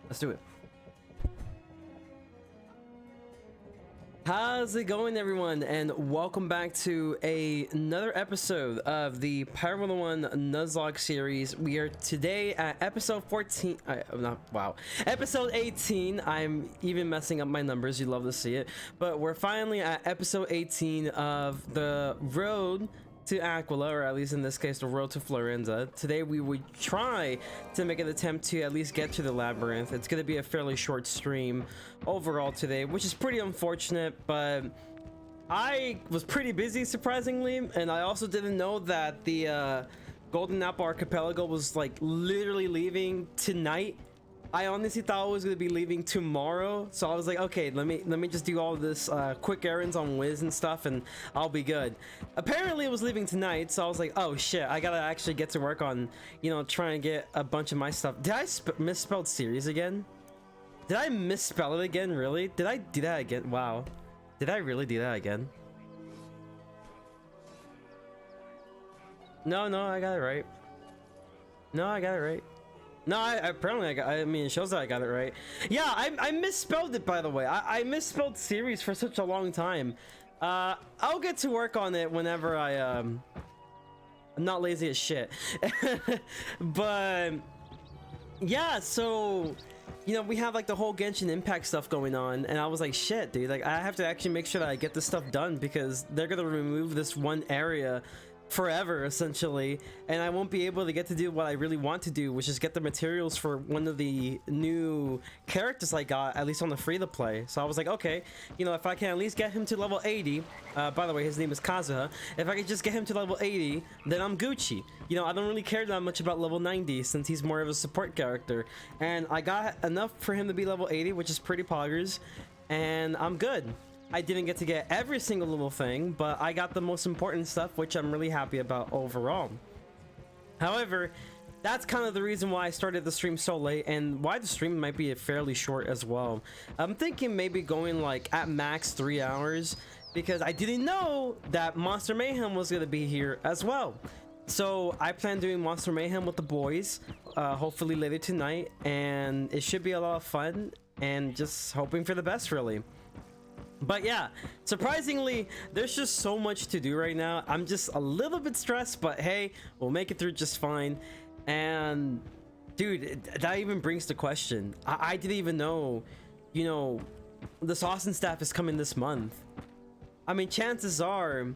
Let's do it. How's it going, everyone? And welcome back to another episode of the Pirate101 Nuzlocke series. We are today at episode 14. Episode 18. I'm even messing up my numbers. You love to see it. But we're finally at episode 18 of the road to Aquila, or at least in this case the road to Florenza. Today we would try to make an attempt to at least get to the Labyrinth. It's going to be a fairly short stream overall today, which is pretty unfortunate, but I was pretty busy surprisingly, and I also didn't know that the Golden Apple Archipelago was like literally leaving tonight. I honestly thought it was going to be leaving tomorrow, so I was like, okay, let me just do all this quick errands on Wiz and stuff, and I'll be good. Apparently it was leaving tonight, so I was like, oh shit, I gotta actually get to work on, you know, trying to get a bunch of my stuff. Did I misspelled series again? Did I misspell it again? Really? Did I do that again? Wow. Did I really do that again? No, I got it right. No, I got it right. No, I mean, it shows that I got it right. Yeah, I misspelled it, by the way. I misspelled series for such a long time. I'll get to work on it whenever I'm not lazy as shit. But yeah, so you know, we have like the whole Genshin Impact stuff going on, and I was like, shit, dude, like I have to actually make sure that I get this stuff done, because they're gonna remove this one area forever essentially, and I won't be able to get to do what I really want to do, which is get the materials for one of the new characters I got, at least on the free to play. So I was like, okay, you know, if I can at least get him to level 80, by the way, his name is Kazuha, if I could just get him to level 80, then I'm Gucci. You know, I don't really care that much about level 90 since he's more of a support character, and I got enough for him to be level 80, which is pretty poggers, and I'm good. I didn't get to get every single little thing, but I got the most important stuff, which I'm really happy about overall. However, that's kind of the reason why I started the stream so late, and why the stream might be fairly short as well. I'm thinking maybe going like at max 3 hours, because I didn't know that Monster Mayhem was going to be here as well. So I plan doing Monster Mayhem with the boys, hopefully later tonight, and it should be a lot of fun, and just hoping for the best, really. But yeah, surprisingly, there's just so much to do right now. I'm just a little bit stressed, but hey, we'll make it through just fine. And dude, that even brings the question. I didn't even know, you know, the Sauce and Staff is coming this month. I mean, chances are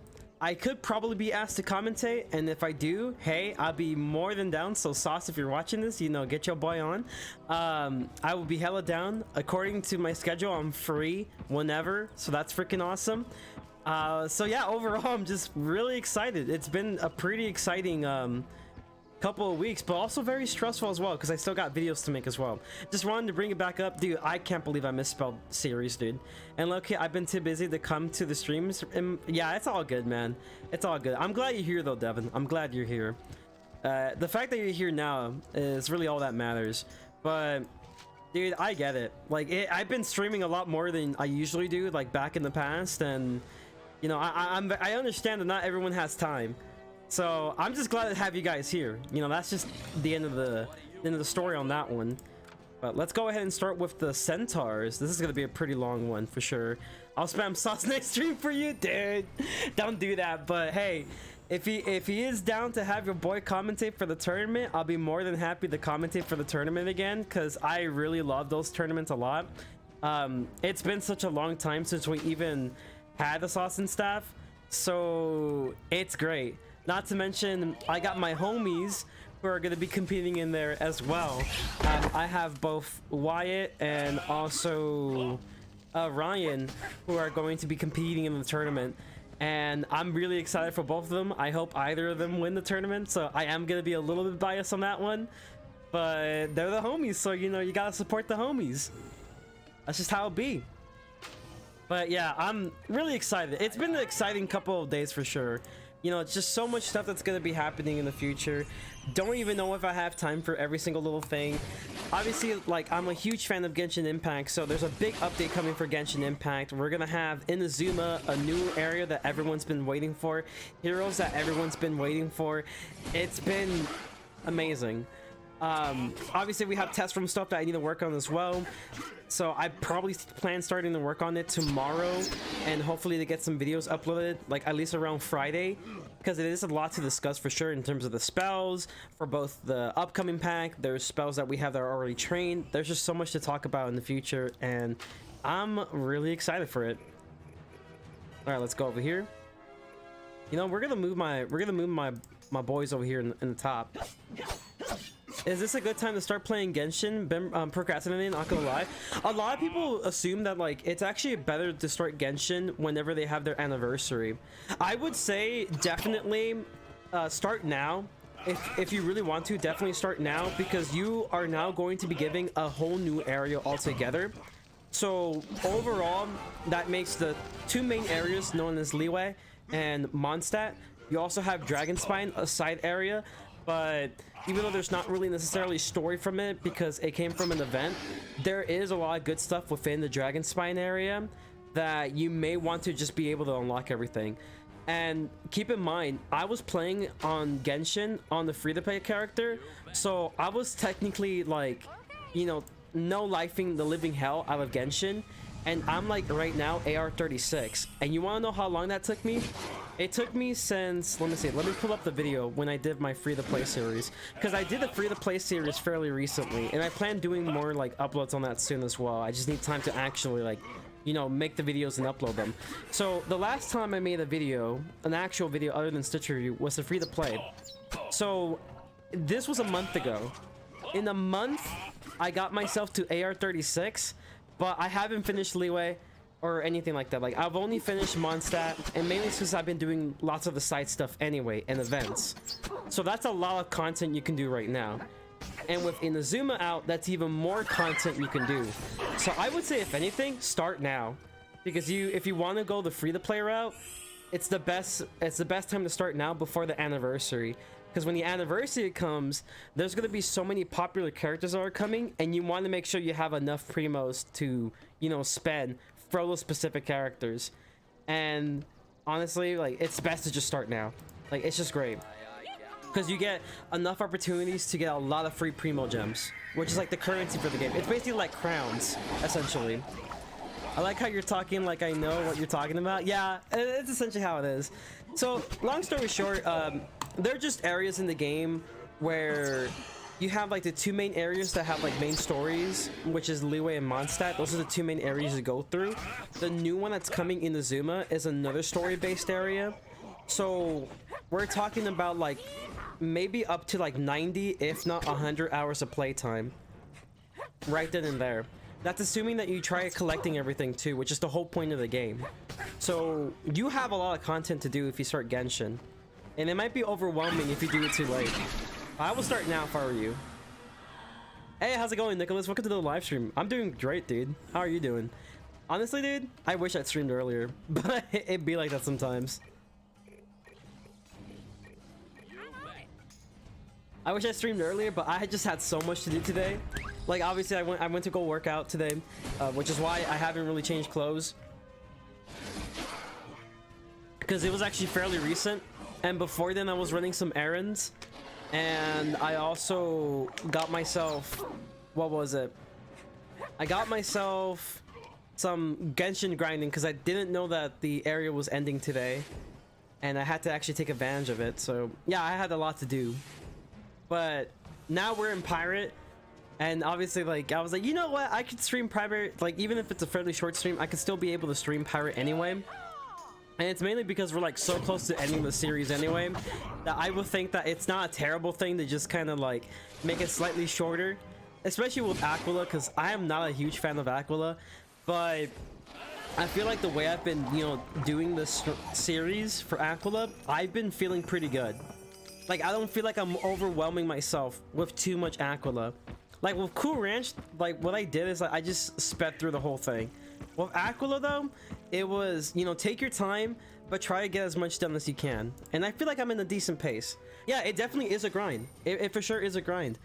I could probably be asked to commentate, and if I do, hey, I'll be more than down. So Sauce, if you're watching this, you know, get your boy on. I will be hella down. According to my schedule, I'm free whenever, so that's freaking awesome. So yeah, overall, I'm just really excited. It's been a pretty exciting couple of weeks, but also very stressful as well, because I still got videos to make as well. Just wanted to bring it back up, dude. I can't believe I misspelled series, dude. And look, I've been too busy to come to the streams, and yeah, it's all good, man. It's all good. I'm glad you're here though, Devin. I'm glad you're here. The fact that you're here now is really all that matters. But dude, I get it. Like I've been streaming a lot more than I usually do, like back in the past, and you know, I understand that not everyone has time. So I'm just glad to have you guys here. You know, that's just the end of the story on that one. But let's go ahead and start with the centaurs. This is gonna be a pretty long one for sure. I'll spam Sauce next stream for you, dude. Don't do that. But hey, if he is down to have your boy commentate for the tournament, I'll be more than happy to commentate for the tournament again, because I really love those tournaments a lot. It's been such a long time since we even had a Sauce and Staff, so it's great. Not to mention, I got my homies who are going to be competing in there as well. I have both Wyatt and also Ryan, who are going to be competing in the tournament. And I'm really excited for both of them. I hope either of them win the tournament, so I am going to be a little bit biased on that one. But they're the homies, so you know, you got to support the homies. That's just how it be. But yeah, I'm really excited. It's been an exciting couple of days for sure. You know, it's just so much stuff that's going to be happening in the future. Don't even know if I have time for every single little thing. Obviously, like, I'm a huge fan of Genshin Impact, so there's a big update coming for Genshin Impact. We're going to have Inazuma, a new area that everyone's been waiting for. Heroes that everyone's been waiting for. It's been amazing. Obviously we have test room stuff that I need to work on as well, so I probably plan starting to work on it tomorrow, and hopefully to get some videos uploaded like at least around Friday, because it is a lot to discuss for sure in terms of the spells for both the upcoming pack. There's spells that we have that are already trained. There's just so much to talk about in the future, and I'm really excited for it. All right, let's go over here. You know, we're gonna move my boys over here in the top. Is this a good time to start playing Genshin? Been procrastinating, not gonna lie. A lot of people assume that like it's actually better to start Genshin whenever they have their anniversary. I would say definitely start now. If you really want to, definitely start now, because you are now going to be giving a whole new area altogether. So overall, that makes the two main areas known as Liyue and Mondstadt. You also have Dragonspine, a side area, but even though there's not really necessarily story from it because it came from an event, there is a lot of good stuff within the Dragonspine area that you may want to just be able to unlock everything. And keep in mind, I was playing on Genshin on the free-to-play character, so I was technically like, you know, no lifing the living hell out of Genshin, and I'm like right now AR 36. And you want to know how long that took me? It took me since, let me pull up the video when I did my free-to-play series, because I did the free-to-play series fairly recently, and I plan doing more like uploads on that soon as well. I just need time to actually like, you know, make the videos and upload them. So the last time I made a video, an actual video other than Stitch Review, was the free-to-play. So this was a month ago. In a month, I got myself to AR 36, but I haven't finished Liyue or anything like that. Like, I've only finished Mondstadt, and mainly because I've been doing lots of the side stuff anyway and events. So that's a lot of content you can do right now. And with Inazuma out, that's even more content you can do. So I would say, if anything, start now, because if you want to go the free-to-play route, it's the best time to start now before the anniversary. Because when the anniversary comes, there's going to be so many popular characters that are coming, and you want to make sure you have enough primos to, you know, spend for those specific characters. And honestly, like, it's best to just start now. Like, it's just great, because you get enough opportunities to get a lot of free primo gems, which is like the currency for the game. It's basically like crowns, essentially. I like how you're talking like I know what you're talking about. Yeah, it's essentially how it is. So, long story short, there are just areas in the game where you have like the two main areas that have like main stories, which is Liyue and Mondstadt. Those are the two main areas to go through. The new one that's coming in Inazuma is another story-based area. So we're talking about like maybe up to like 90, if not 100 hours of playtime right then and there. That's assuming that you try collecting everything too, which is the whole point of the game. So you have a lot of content to do if you start Genshin. And it might be overwhelming if you do it too late. I will start now if I were you. Hey, how's it going, Nicholas? Welcome to the live stream. I'm doing great, dude. How are you doing? Honestly, dude, I wish I'd streamed earlier, but it'd be like that sometimes. I wish I streamed earlier, but I just had so much to do today. Like, obviously, I went to go work out today, which is why I haven't really changed clothes, because it was actually fairly recent. And before then, I was running some errands, and I also got myself, what was it? I got myself some Genshin grinding, because I didn't know that the area was ending today, and I had to actually take advantage of it. So yeah, I had a lot to do. But now we're in Pirate, and obviously, like, I was like, you know what? I could stream Pirate, like, even if it's a fairly short stream, I could still be able to stream Pirate anyway. And it's mainly because we're like so close to ending the series anyway, that I would think that it's not a terrible thing to just kind of like make it slightly shorter, especially with Aquila, because I am not a huge fan of Aquila, but I feel like the way I've been, you know, doing this series for Aquila, I've been feeling pretty good. Like, I don't feel like I'm overwhelming myself with too much Aquila. Like with Cool Ranch, like what I did is like I just sped through the whole thing. With Aquila though, it was, you know, take your time, but try to get as much done as you can. And I feel like I'm in a decent pace. Yeah, it definitely is a grind. It for sure is a grind.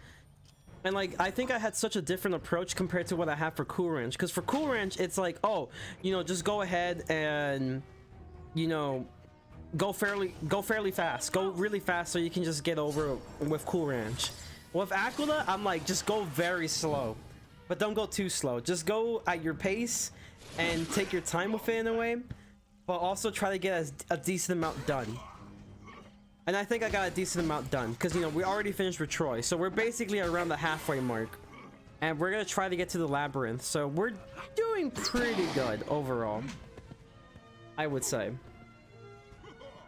And like, I think I had such a different approach compared to what I have for Cool Ranch. Because for Cool Ranch, it's like, oh, you know, just go ahead and, you know, go fairly fast. Go really fast so you can just get over with Cool Ranch. With Aquila, I'm like, just go very slow, but don't go too slow. Just go at your pace and take your time with it in a way, but also try to get a decent amount done. And I think I got a decent amount done because, you know, we already finished with Troy, so we're basically around the halfway mark, and we're gonna try to get to the Labyrinth. So we're doing pretty good overall, I would say.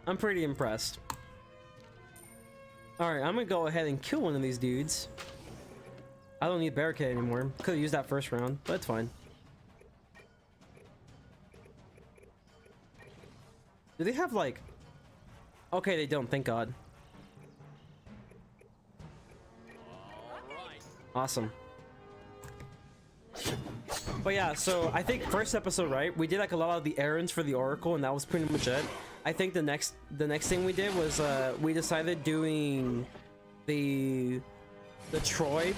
I'm pretty impressed. Alright, I'm gonna go ahead and kill one of these dudes. I don't need barricade anymore. Could've used that first round, but it's fine. Do they have like... Okay, they don't, thank God. Awesome. But yeah, so I think first episode, right, we did like a lot of the errands for the Oracle, and that was pretty much it. I think the next thing we did was we decided doing the Troy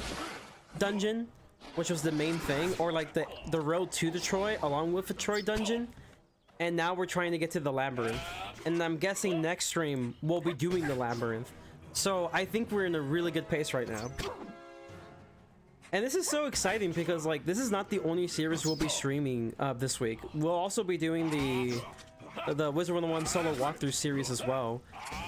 dungeon, which was the main thing, or like the road to the Troy along with the Troy dungeon. And now we're trying to get to the Labyrinth, and I'm guessing next stream we'll be doing the Labyrinth. So I think we're in a really good pace right now. And this is so exciting because, like, this is not the only series we'll be streaming this week. We'll also be doing the Wizard101 solo walkthrough series as well.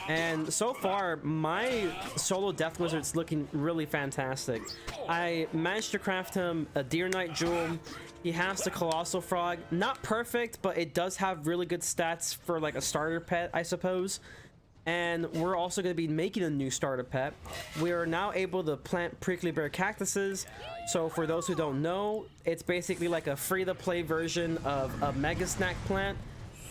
And so far, my solo Death Wizard's looking really fantastic. I managed to craft him a Deer Knight Jewel. He has the Colossal Frog. Not perfect, but it does have really good stats for like a starter pet, I suppose. And we're also going to be making a new starter pet. We are now able to plant prickly bear cactuses. So for those who don't know, it's basically like a free-to-play version of a mega snack plant.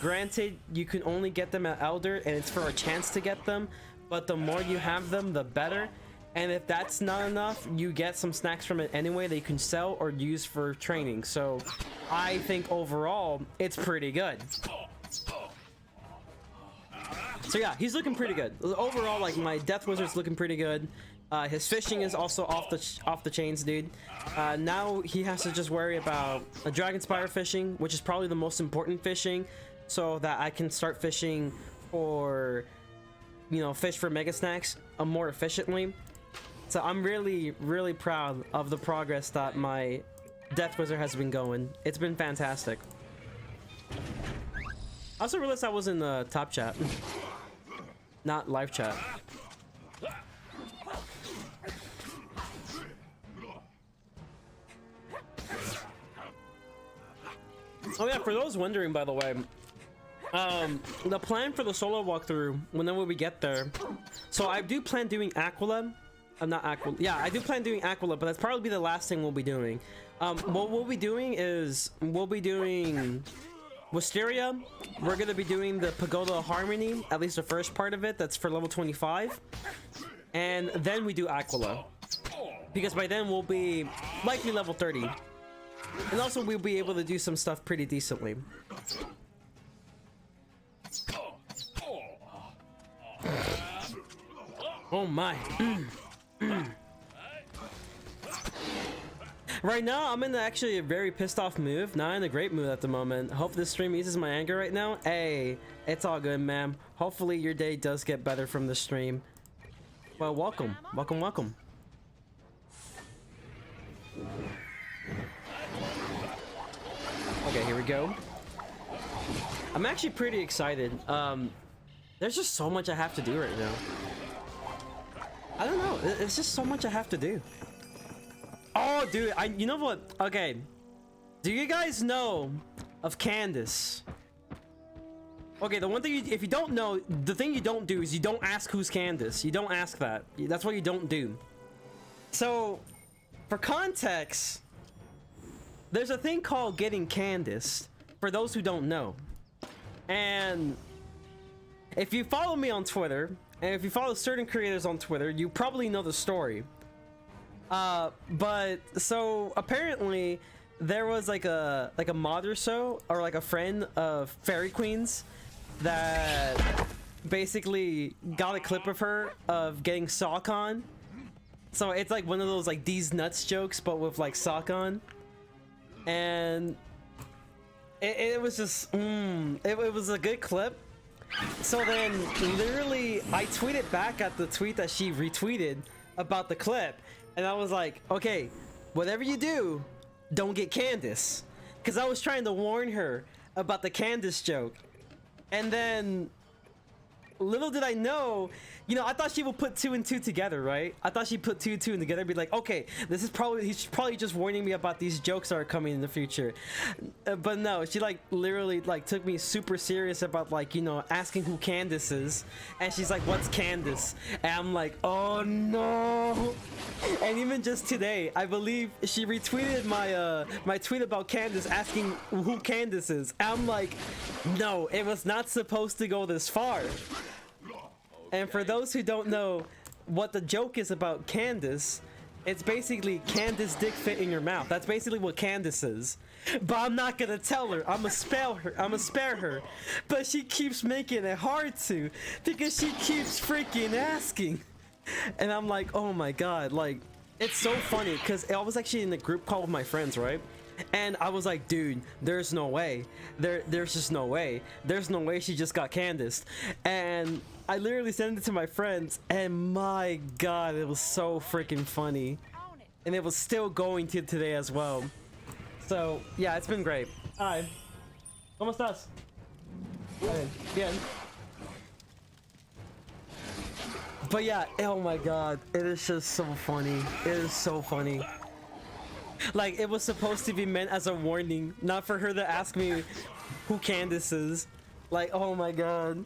Granted, you can only get them at Elder, and it's for a chance to get them, but the more you have them, the better. And if that's not enough, you get some snacks from it anyway that you can sell or use for training. So I think overall, it's pretty good. So yeah, he's looking pretty good. Overall, like, my Death Wizard's looking pretty good. His fishing is also off the chains, dude. Now he has to just worry about a Dragon Spire fishing, which is probably the most important fishing, so that I can start fishing for, you know, fish for mega snacks more efficiently. So I'm really, really proud of the progress that my Death Wizard has been going. It's been fantastic. I also realized I was in the top chat, not live chat. Oh yeah, for those wondering, by the way, the plan for the solo walkthrough, whenever we get there, so I do plan doing Aquila. Not Aquila. Yeah, I do plan doing Aquila, but that's probably the last thing we'll be doing. What we'll be doing is we'll be doing Wisteria. We're gonna be doing the Pagoda of Harmony, at least the first part of it. That's for level 25, and then we do Aquila, because by then we'll be likely level 30. And also we'll be able to do some stuff pretty decently. Oh my. Right now, I'm in actually a very pissed off mood. Not in a great mood at the moment. Hope this stream eases my anger right now. Hey, it's all good, ma'am. Hopefully your day does get better from the stream. Well, welcome. Welcome, welcome. Okay, here we go. I'm actually pretty excited. There's just so much I have to do right now. I don't know. It's just so much I have to do. Oh, dude, you know what? Okay. Do you guys know of Candace? Okay, the one thing, if you don't know, the thing you don't do is you don't ask who's Candace. You don't ask that. That's what you don't do. So, for context, there's a thing called getting Candace, for those who don't know. And if you follow me on Twitter, and if you follow certain creators on Twitter, you probably know the story. But so apparently there was like a mod or so, or like a friend of Fairy Queen's that basically got a clip of her of getting sock on. So it's like one of those like these nuts jokes, but with like sock on. And it was just it was a good clip. So then literally I tweeted back at the tweet that she retweeted about the clip, and I was like, okay, whatever you do, don't get Candace, because I was trying to warn her about the Candace joke. And then little did I know, you know, I thought she would put 2 and 2 together, right? I thought she'd put 2 and 2 together and be like, okay, this is probably, he's probably just warning me about these jokes that are coming in the future. But no, she like literally like took me super serious about like, you know, asking who Candace is. And she's like, what's Candace? And I'm like, oh no. And even just today, I believe she retweeted my my tweet about Candace, asking who Candace is. And I'm like, no, it was not supposed to go this far. And for those who don't know what the joke is about Candace, it's basically Candace dick fit in your mouth. That's basically what Candace is. But I'm not gonna tell her. I'ma spare her. But she keeps making it hard to, because she keeps freaking asking. And I'm like, oh my god, like, it's so funny because I was actually in a group call with my friends, right? And I was like, dude, there's no way. There's just no way. There's no way she just got Candace. And I literally sent it to my friends, and my god, it was so freaking funny. And it was still going to today as well. So, yeah, it's been great. Hi. ¿Cómo estás? Bien. But yeah, oh my god, it is just so funny. It is so funny. Like, it was supposed to be meant as a warning, not for her to ask me who Candace is. Like, oh my god.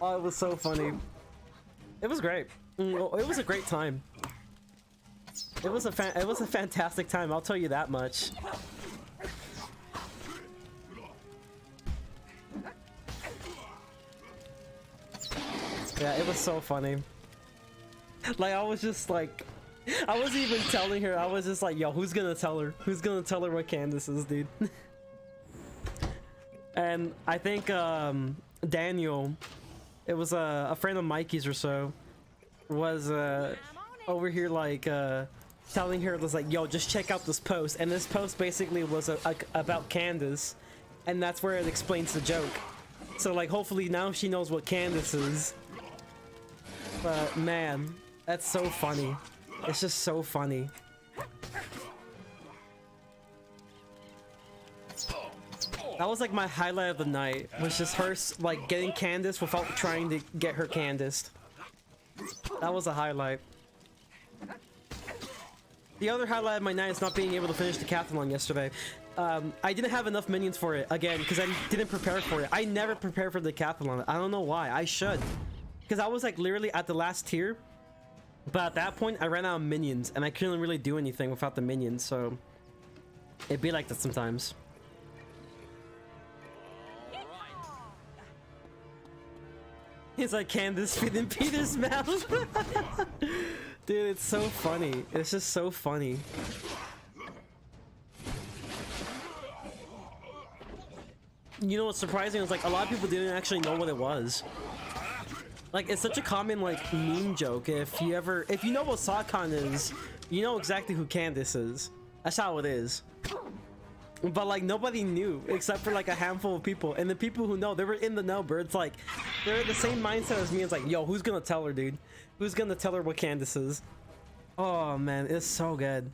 Oh, it was so funny. It was great. It was a great time. It was a fantastic time, I'll tell you that much. Yeah, it was so funny. Like, I was just like, I wasn't even telling her. I was just like, yo, who's gonna tell her? Who's gonna tell her what Candace is, dude? And I think Daniel, it was a friend of Mikey's or so, was over here like telling her, was like, yo, just check out this post. And this post basically was about Candace, and that's where it explains the joke. So like, hopefully now she knows what Candace is. But man, that's so funny. It's just so funny. That was like my highlight of the night, was just her like getting Candace without trying to get her Candace. That was a highlight. The other highlight of my night is not being able to finish the decathlon yesterday. I didn't have enough minions for it, again, because I didn't prepare for it. I never prepare for the decathlon. I don't know why. I should. Because I was like literally at the last tier. But at that point, I ran out of minions, and I couldn't really do anything without the minions, so it'd be like that sometimes. It's like Candace fit in Peter's mouth. Dude, it's so funny. It's just so funny. You know what's surprising is like a lot of people didn't actually know what it was. Like, it's such a common like meme joke. If you know what Saucon is, you know exactly who Candace is. That's how it is. But like, nobody knew except for like a handful of people, and the people who know, they were in the know, but it's like they're the same mindset as me. It's like, yo, who's gonna tell her, dude? Who's gonna tell her what Candace is? Oh man, it's so good.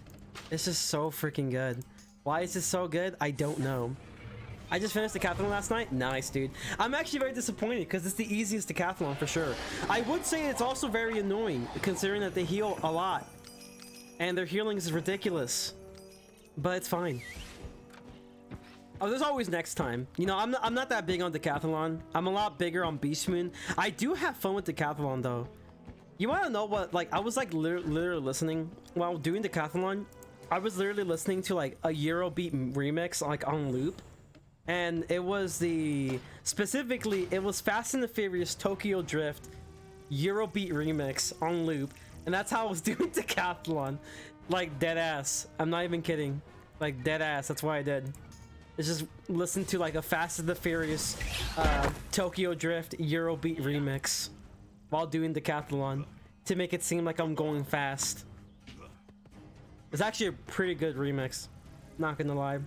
It's just so freaking good. Why is it so good? I don't know. I just finished the decathlon last night. Nice, dude. I'm actually very disappointed because it's the easiest decathlon for sure. I would say it's also very annoying considering that they heal a lot and their healing is ridiculous, but it's fine. Oh, there's always next time. You know, I'm not that big on decathlon. I'm a lot bigger on Beast Moon. I do have fun with decathlon though. You want to know what? Like, I was like literally listening while doing decathlon. I was literally listening to like a Eurobeat remix like on loop. And it was specifically, it was Fast and the Furious Tokyo Drift Eurobeat remix on loop. And that's how I was doing decathlon. Like, dead ass. I'm not even kidding. Like, dead ass. That's what I did. It's just listen to like a Fast and the Furious Tokyo Drift Eurobeat remix while doing decathlon to make it seem like I'm going fast. It's actually a pretty good remix. Not gonna lie.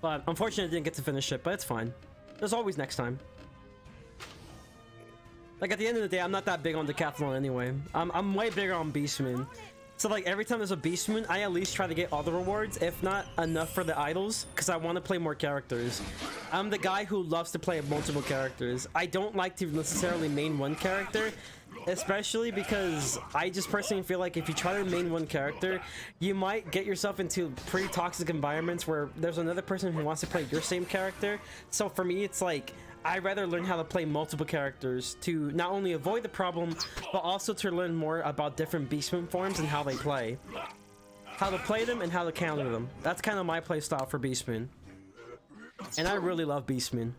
But unfortunately I didn't get to finish it, but it's fine. There's always next time. Like at the end of the day, I'm not that big on Decathlon anyway. I'm way bigger on Beast Moon. So like every time there's a Beast Moon, I at least try to get all the rewards, if not enough for the idols, because I want to play more characters. I'm the guy who loves to play multiple characters. I don't like to necessarily main one character, especially because I just personally feel like if you try to main one character, you might get yourself into pretty toxic environments where there's another person who wants to play your same character. So for me, it's like, I'd rather learn how to play multiple characters to not only avoid the problem, but also to learn more about different Beastman forms and how they play. How to play them and how to counter them. That's kind of my play style for Beastman. And I really love Beastman.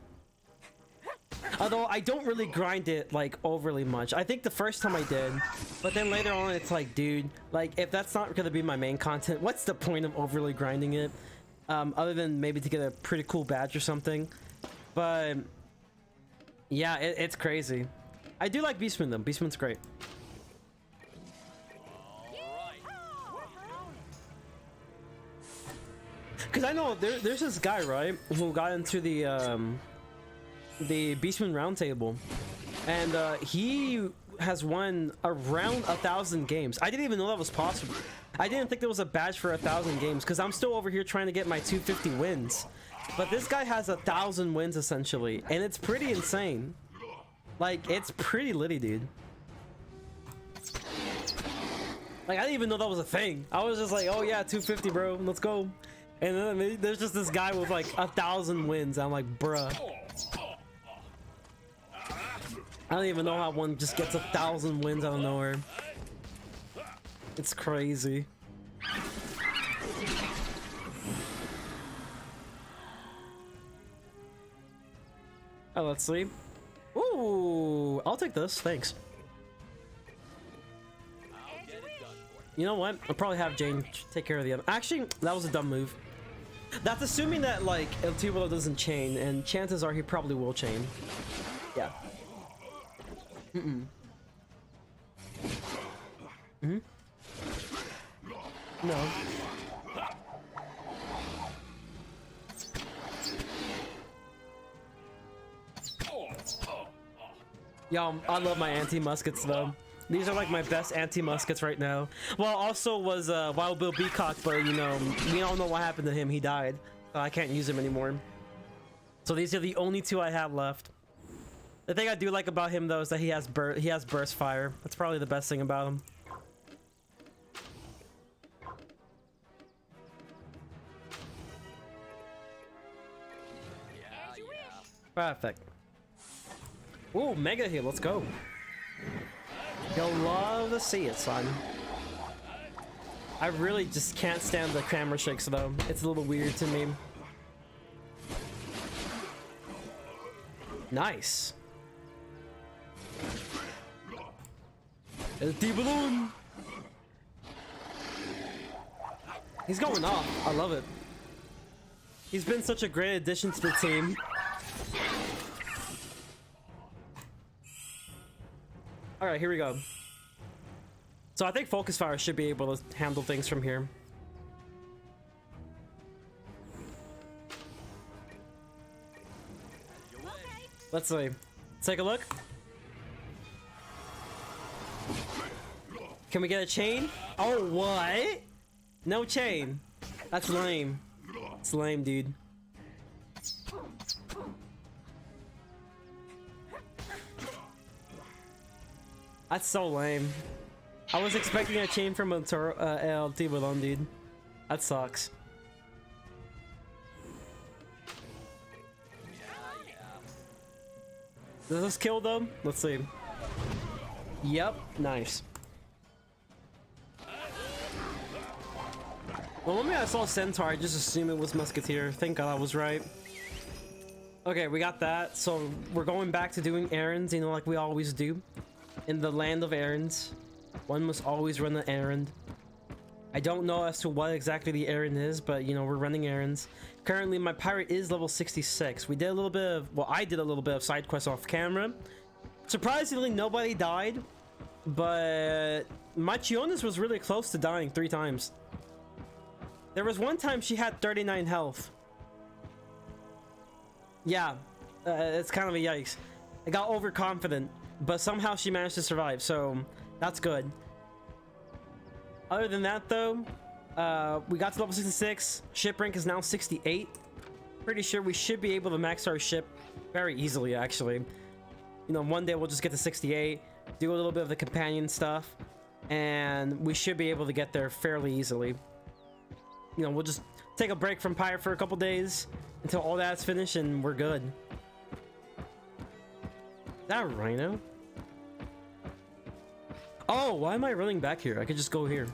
Although I don't really grind it like overly much. I think the first time I did, but then later on it's like, dude, like if that's not gonna be my main content, what's the point of overly grinding it? Other than maybe to get a pretty cool badge or something. But yeah, it's crazy. I do like Beastman though. Beastman's great. Because I know there's this guy, right, who got into the Beastman Roundtable, and he has won around 1,000 games. I didn't even know that was possible. I didn't think there was a badge for 1,000 games because I'm still over here trying to get my 250 wins. But this guy has 1,000 wins essentially, and it's pretty insane. Like, it's pretty litty, dude. Like, I didn't even know that was a thing. I was just like, oh yeah, 250, bro, let's go. And then there's just this guy with like 1,000 wins. I'm like, bruh. I don't even know how one just gets 1,000 wins out of nowhere. It's crazy. Oh, let's see. Ooh, I'll take this. Thanks. You know what? I'll probably have Jane take care of the other. Actually, that was a dumb move. That's assuming that like El Tibolo doesn't chain, and chances are he probably will chain. Yeah. No. Yo, I love my anti-muskets though. These are like my best anti-muskets right now. Well, also was Wild Bill Beacock, but you know, we all know what happened to him. He died. So I can't use him anymore. So these are the only two I have left. The thing I do like about him though is that he has burst fire. That's probably the best thing about him. Perfect. Ooh, mega heal, let's go. You'll love to see it, son. I really just can't stand the camera shakes though. It's a little weird to me. Nice. El Tiburon. He's going off. I love it. He's been such a great addition to the team. All right, here we go. So I think Focus Fire should be able to handle things from here. Let's see. Let's take a look. Can we get a chain? Oh, what? No chain. That's lame. It's lame, dude. That's so lame. I was expecting a chain from El Tiburon, dude. That sucks. Does this kill them? Let's see. Yep, nice. Well, when I saw Centaur, I just assumed it was Musketeer. Thank God I was right. Okay, we got that. So we're going back to doing errands, you know, like we always do. In the land of errands, one must always run an errand. I don't know as to what exactly the errand is, but you know, we're running errands. Currently, my pirate is level 66. We did a little bit of, well, I did a little bit of side quests off camera. Surprisingly, nobody died, but my Chionis was really close to dying 3 times. There was one time she had 39 health. Yeah, it's kind of a yikes. I got overconfident. but somehow she managed to survive, so that's good. Other than that though, we got to level 66. Ship rank is now 68. Pretty sure we should be able to max our ship very easily, actually. You know, one day we'll just get to 68, do a little bit of the companion stuff, and we should be able to get there fairly easily. You know, we'll just take a break from Pirate for a couple days until all that's finished and we're good. Is that a rhino? Oh, why am I running back here? I could just go here.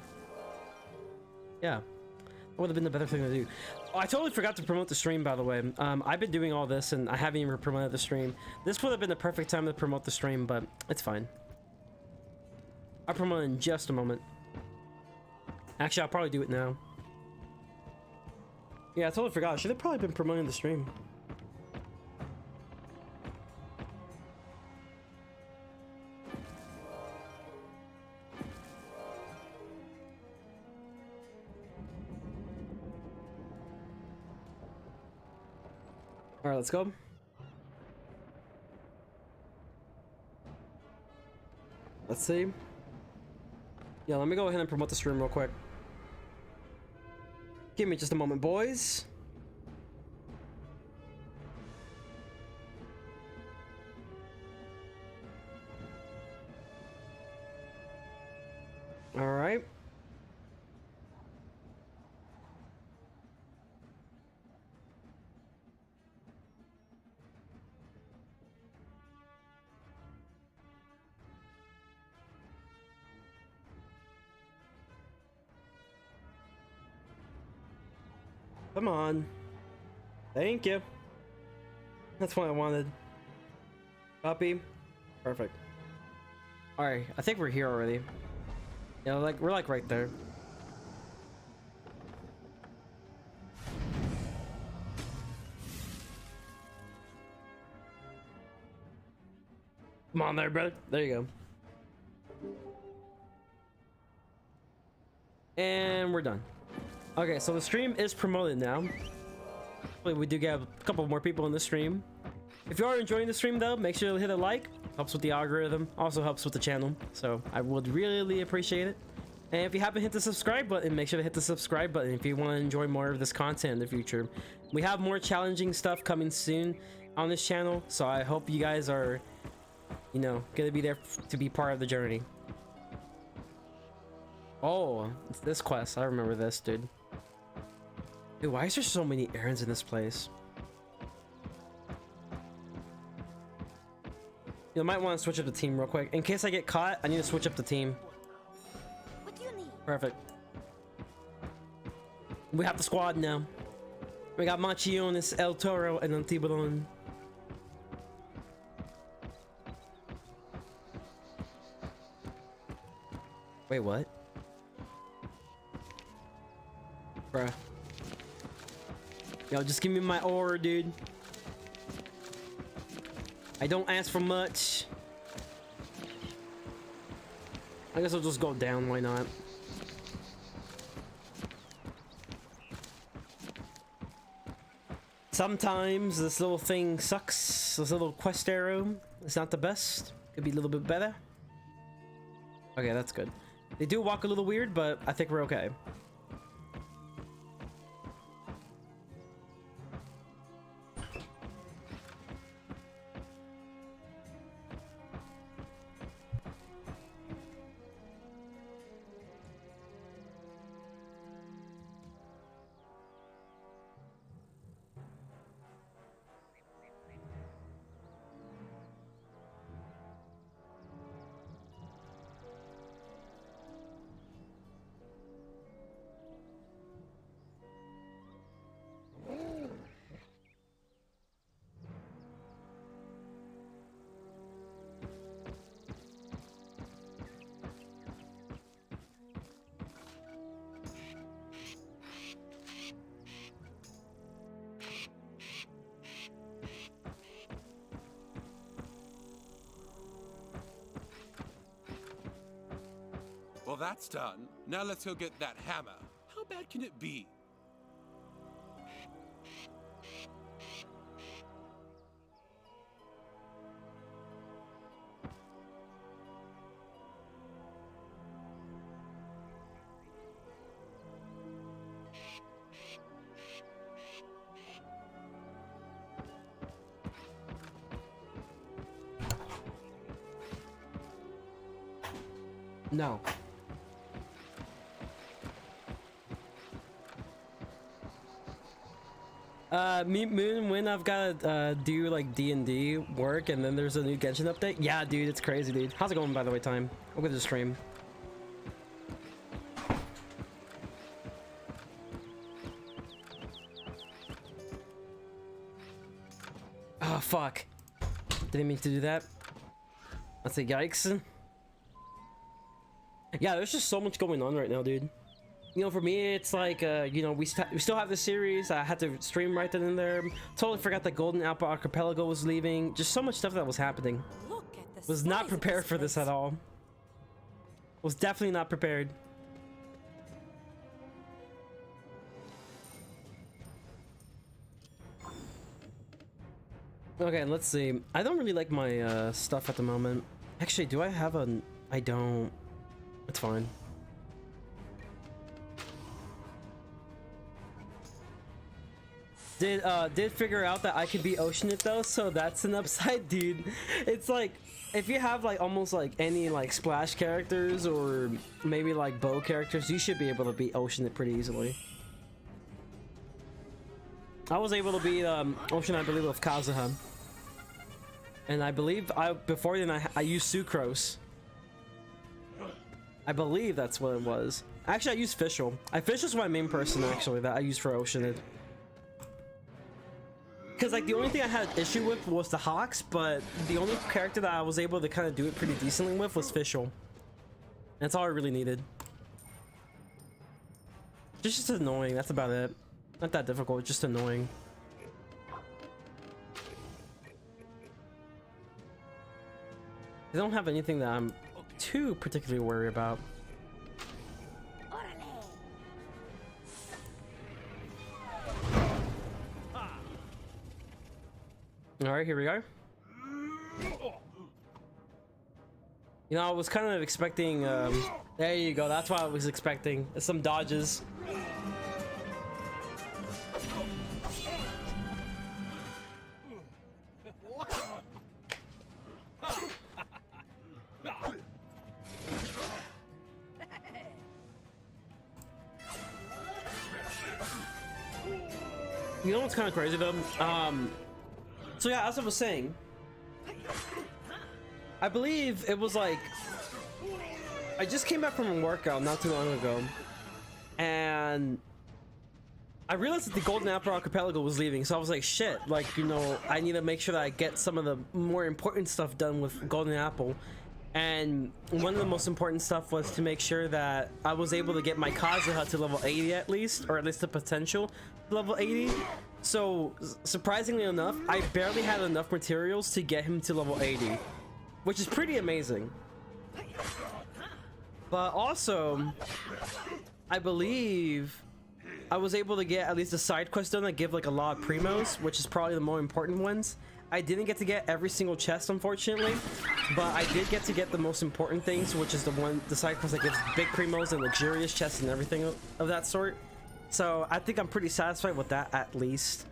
Yeah, that would have been the better thing to do. Oh, I totally forgot to promote the stream, by the way. I've been doing all this and I haven't even promoted the stream. This would have been the perfect time to promote the stream, but it's fine. I'll promote in just a moment. Actually, I'll probably do it now. Yeah, I totally forgot. I should have probably been promoting the stream. All right, let's go. Let's see. Yeah, let me go ahead and promote the stream real quick. Give me just a moment, boys. All right. Come on. Thank you. That's what I wanted. Copy. Perfect. Alright, I think we're here already. Yeah, like we're like right there. Come on there, brother. There you go. And we're done. Okay, so the stream is promoted now. Hopefully we do get a couple more people in the stream. If you are enjoying the stream though, make sure to hit a like. Helps with the algorithm, also helps with the channel. So I would really appreciate it. And if you haven't hit the subscribe button, make sure to hit the subscribe button if you want to enjoy more of this content in the future. We have more challenging stuff coming soon on this channel, so I hope you guys are, you know, gonna be there to be part of the journey. Oh, it's this quest. I remember this, dude. Dude, why is there so many errands in this place? You might want to switch up the team real quick. In case I get caught, I need to switch up the team. What do you need? Perfect. We have the squad now. We got Machiones, El Toro, and Antibalon. Wait, what? Bruh. Yo, just give me my ore, dude. I don't ask for much. I guess I'll just go down, why not? Sometimes this little thing sucks. This little quest arrow is not the best. Could be a little bit better. Okay, that's good. They do walk a little weird, but I think we're okay. Well, that's done. Now let's go get that hammer. How bad can it be? No. Moon, when I've got to do like D&D work and then there's a new Genshin update. Yeah, dude, it's crazy, dude. How's it going, by the way, Time? Welcome to the stream. Oh, fuck. Didn't mean to do that. Let's say yikes. Yeah, there's just so much going on right now, dude. You know, for me, it's like, you know, we still have the series. I had to stream right then and there. Totally forgot that Golden Apple Archipelago was leaving. Just so much stuff that was happening. Look at the Was not prepared for this at all. Was definitely not prepared. Okay, let's see. I don't really like my stuff at the moment. Actually, do I have a... I don't. It's fine. Did figure out that I could be Oceanit though, so that's an upside, dude. It's like, if you have like almost like any like splash characters or maybe like bow characters, you should be able to beat Oceanit pretty easily. I was able to beat Ocean, I believe, with Kazuha. And I believe before then I used Sucrose. I believe that's what it was. Actually, I used Fischl. Fischl's my main person actually that I used for Oceanid. Because like the only thing I had an issue with was the Hawks, but the only character that I was able to kind of do it pretty decently with was Fischl. That's all I really needed. Just annoying, that's about it. Not that difficult, just annoying. I don't have anything that I'm too particularly worried about. Alright, here we go. You know, I was kind of expecting, there you go, that's what I was expecting. Some dodges. You know what's kind of crazy though? So yeah, as I was saying, I believe it was like, I just came back from a workout not too long ago, and I realized that the Golden Apple Archipelago was leaving, so I was like, shit, like, you know, I need to make sure that I get some of the more important stuff done with Golden Apple. And one of the most important stuff was to make sure that I was able to get my Kazuha to level 80 at least, or at least the potential to level 80. So surprisingly enough, I barely had enough materials to get him to level 80, which is pretty amazing. But also, I believe I was able to get at least a side quest done that give like a lot of primos, which is probably the more important ones. I didn't get to get every single chest, unfortunately, but I did get to get the most important things, which is the side quest that gives big primos and luxurious chests and everything of that sort. So I think I'm pretty satisfied with that at least.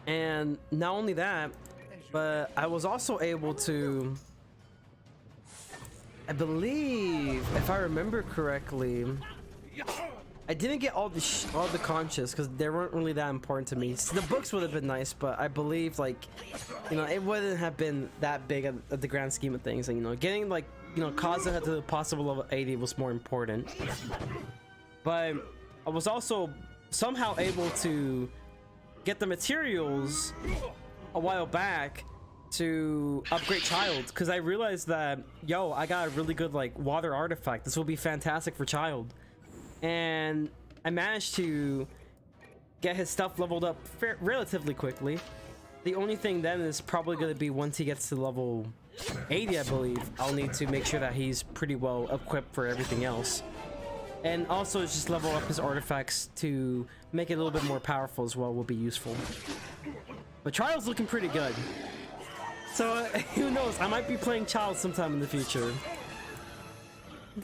And not only that, but I was also able to, I believe, if I remember correctly, I didn't get all the conches because they weren't really that important to me. So the books would have been nice, but I believe, like, you know, it wouldn't have been that big at the grand scheme of things. And, you know, getting, like, you know, Kazuha to the possible level 80 was more important. But I was also somehow able to get the materials a while back to upgrade Child, because I realized that, yo, I got a really good, like, water artifact. This will be fantastic for Child. And I managed to get his stuff leveled up relatively quickly. The only thing then is probably going to be once he gets to level 80, I believe, I'll need to make sure that he's pretty well equipped for everything else. And also just level up his artifacts to make it a little bit more powerful as well will be useful. But Child's looking pretty good. So who knows, I might be playing Child sometime in the future.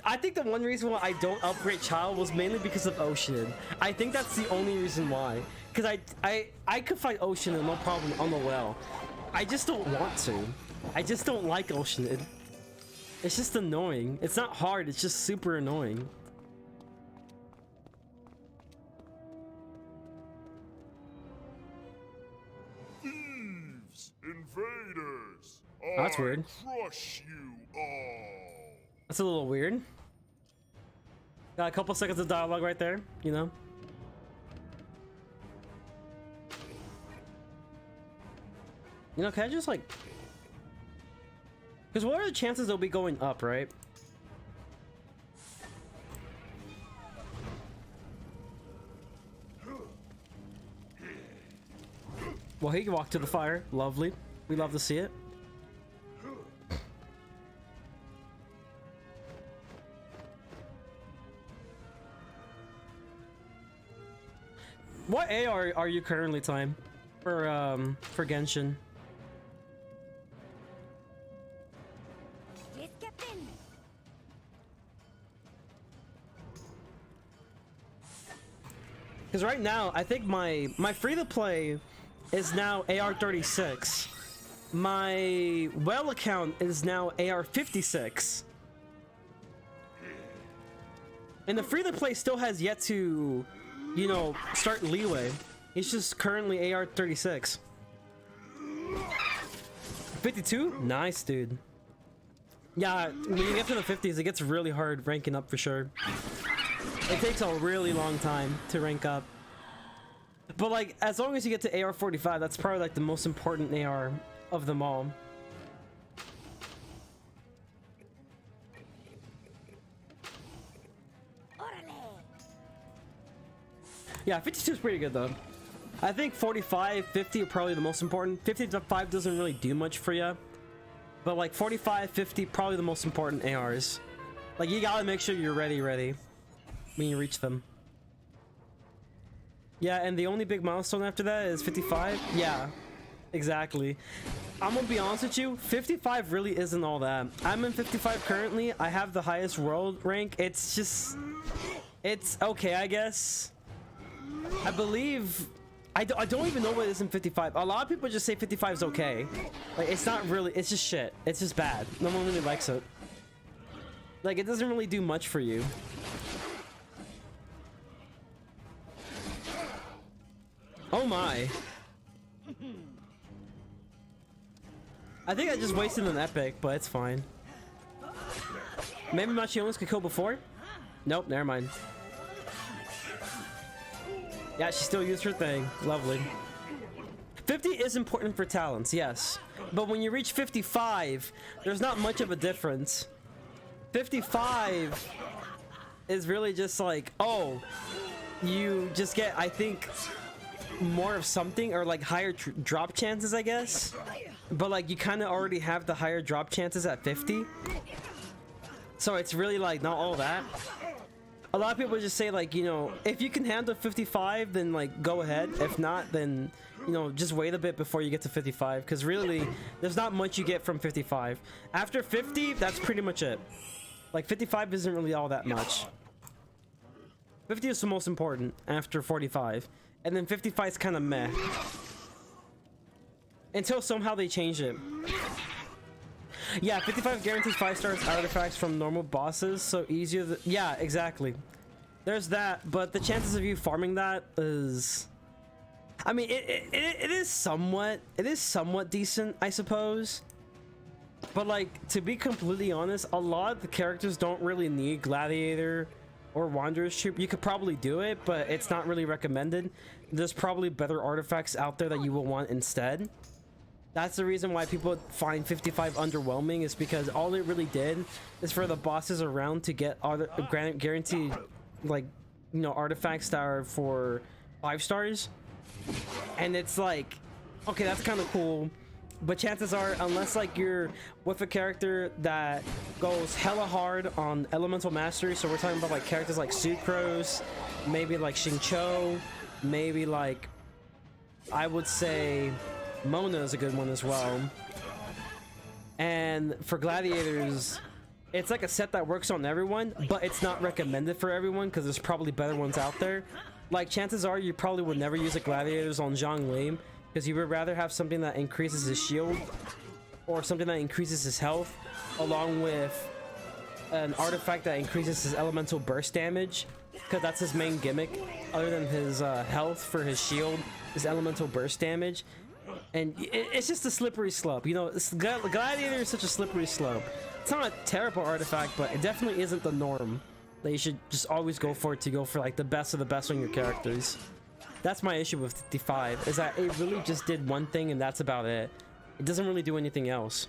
I think the one reason why I don't upgrade Child was mainly because of Oceanid. I think that's the only reason why. Because I could fight Oceanid no problem on the well. I just don't want to. I just don't like Oceanid. It's just annoying. It's not hard, it's just super annoying. Thieves! Invaders! Oh, that's weird. Crush you all! That's a little weird. Got a couple seconds of dialogue right there, you know? You know, can I just like... Because what are the chances they'll be going up, right? Well, he can walk to the fire. Lovely. We love to see it. What AR are you currently, Time? For Genshin? Yes, Captain. Because right now, I think my free-to-play is now AR-36. My well account is now AR-56. And the free-to-play still has yet to, you know, start leeway. It's just currently AR-36. 52? Nice, dude. Yeah, when you get to the 50s, it gets really hard ranking up for sure. It takes a really long time to rank up. But like, as long as you get to AR-45, that's probably like the most important AR of them all. Yeah, 52 is pretty good though. I think 45, 50 are probably the most important. 55 doesn't really do much for you. But like 45, 50, probably the most important ARs. Like you gotta make sure you're ready when you reach them. Yeah, and the only big milestone after that is 55. Yeah, exactly. I'm gonna be honest with you, 55 really isn't all that. I'm in 55 currently. I have the highest world rank. It's just, it's okay, I guess. I believe, I don't even know what it is in 55. A lot of people just say 55 is okay. Like, it's not really, it's just shit. It's just bad. No one really likes it. Like, it doesn't really do much for you. Oh my. I think I just wasted an epic, but it's fine. Maybe Machiones could kill before? Nope, never mind. Yeah, she still used her thing. Lovely. 50 is important for talents, yes. But when you reach 55, there's not much of a difference. 55 is really just like, oh, you just get, I think, more of something, or like higher drop chances, I guess. But like you kind of already have the higher drop chances at 50, so it's really like not all that. A lot of people just say like, you know, if you can handle 55, then like go ahead. If not, then, you know, just wait a bit before you get to 55, because really there's not much you get from 55. After 50, that's pretty much it. Like 55 isn't really all that much. 50 is the most important after 45. And then 55 is kind of meh. Until somehow they change it. Yeah, 55 guarantees 5-star artifacts from normal bosses, so easier. Yeah, exactly. There's that, but the chances of you farming that is... I mean, it is somewhat decent, I suppose. But like, to be completely honest, a lot of the characters don't really need Gladiator or Wanderer's Troop. You could probably do it, but it's not really recommended. There's probably better artifacts out there that you will want instead. That's the reason why people find 55 underwhelming, is because all it really did is for the bosses around to get guaranteed, like, you know, artifacts that are for 5 stars. And it's like, okay, that's kind of cool, but chances are, unless like you're with a character that goes hella hard on elemental mastery, so we're talking about like characters like Sucrose, maybe like Xingqiu, maybe like, I would say Mona is a good one as well. And for gladiators, it's like a set that works on everyone, but it's not recommended for everyone because there's probably better ones out there. Like, chances are you probably would never use a gladiators on Zhongli, because you would rather have something that increases his shield or something that increases his health, along with an artifact that increases his elemental burst damage, because that's his main gimmick. Other than his health for his shield, his elemental burst damage. And it's just a slippery slope, you know. Gladiator is such a slippery slope. It's not a terrible artifact, but it definitely isn't the norm that you should just always go for it, to go for like the best of the best on your characters. That's my issue with 55, is that it really just did one thing and that's about it. It doesn't really do anything else.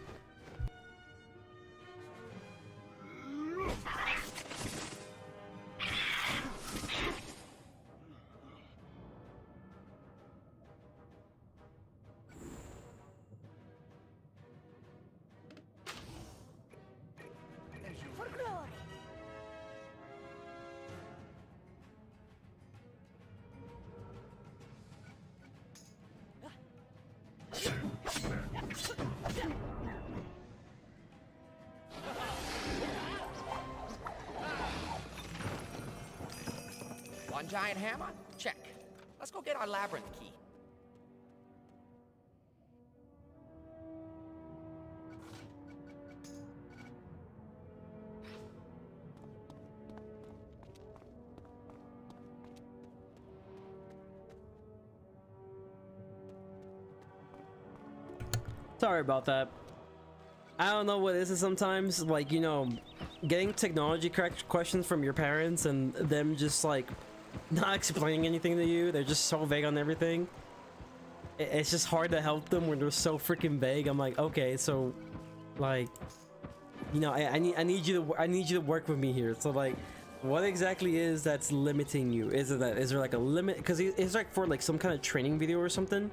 For glory. One giant hammer? Check. Let's go get our labyrinth key. Sorry about that. I don't know what this is sometimes, like, you know, getting technology correct questions from your parents and them just like not explaining anything to you. They're just so vague on everything. It's just hard to help them when they're so freaking vague. I'm like, okay, so like, you know, I need you to work with me here. So like, what exactly is that's limiting you? Is there like a limit? Because it's like for like some kind of training video or something.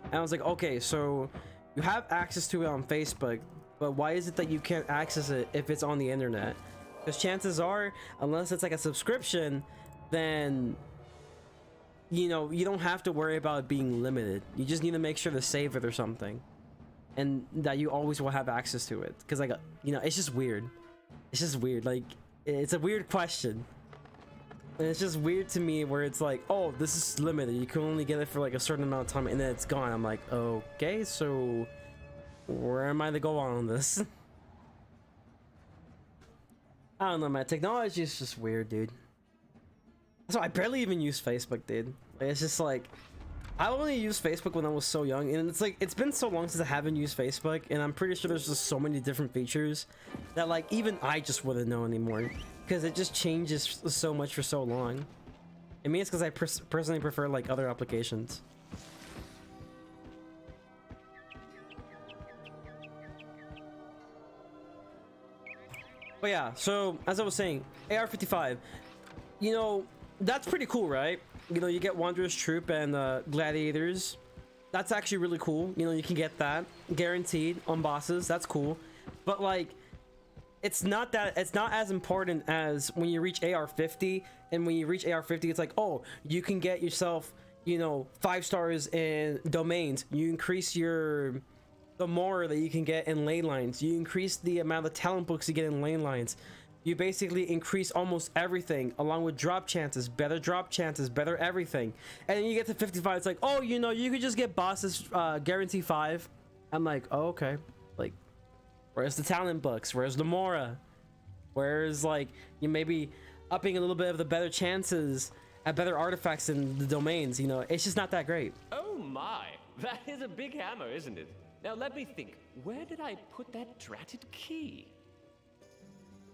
And I was like, okay, so you have access to it on Facebook, but why is it that you can't access it if it's on the internet? Because chances are, unless it's like a subscription, then, you know, you don't have to worry about it being limited. You just need to make sure to save it or something, and that you always will have access to it. Because like, you know, it's just weird. It's just weird. Like, it's a weird question. And it's just weird to me where it's like, oh, this is limited. You can only get it for like a certain amount of time and then it's gone. I'm like, okay, so where am I to go on this? I don't know, man. Technology is just weird, dude. So I barely even use Facebook, dude. Like, it's just like, I only used Facebook when I was so young, and it's like, it's been so long since I haven't used Facebook, and I'm pretty sure there's just so many different features that like even I just wouldn't know anymore, because it just changes so much for so long. I mean, it's because I personally prefer like other applications. But yeah, so as I was saying, AR-55, you know, that's pretty cool, right? You know, you get Wanderer's Troop and Gladiators. That's actually really cool. You know, you can get that guaranteed on bosses. That's cool. But like, it's not as important as when you reach AR-50. And when you reach AR-50, it's like, oh, you can get yourself, you know, 5 stars in domains. You increase the more that you can get in ley lines. You increase the amount of talent books you get in ley lines. You basically increase almost everything, along with drop chances, better everything. And then you get to 55, it's like, oh, you know, you could just get bosses guarantee 5. I'm like, oh, okay. Like, where's the talent books? Where's the Mora? Where's like, you maybe upping a little bit of the better chances at better artifacts in the domains? You know, it's just not that great. Oh my, that is a big hammer, isn't it? Now let me think, where did I put that dratted key?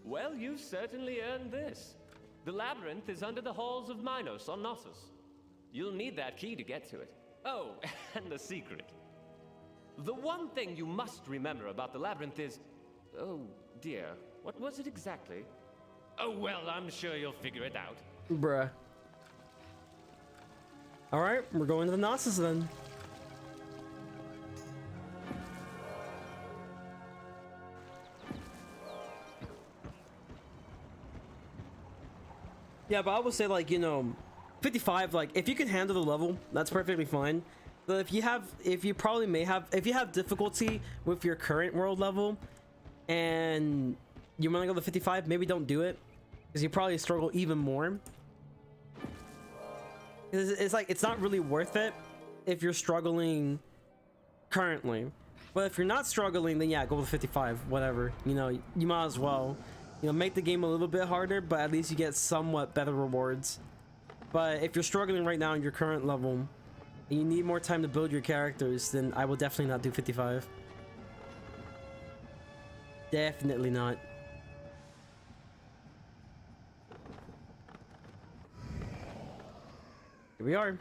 Well, you've certainly earned this. The labyrinth is under the halls of Minos on Knossos. You'll need that key to get to it. Oh, and the secret. The one thing you must remember about the labyrinth is... Oh, dear. What was it exactly? Oh, well, I'm sure you'll figure it out. Bruh. Alright, we're going to the Knossos then. Yeah, but I would say, like, you know, 55, like, if you can handle the level, that's perfectly fine. But if you have difficulty with your current world level and you want to go to 55, maybe don't do it, because you probably struggle even more. It's like, it's not really worth it if you're struggling currently. But if you're not struggling, then yeah, go with 55, whatever. You know, you might as well, you know, make the game a little bit harder, but at least you get somewhat better rewards. But if you're struggling right now in your current level and you need more time to build your characters, then I will definitely not do 55. Definitely not. Here we are.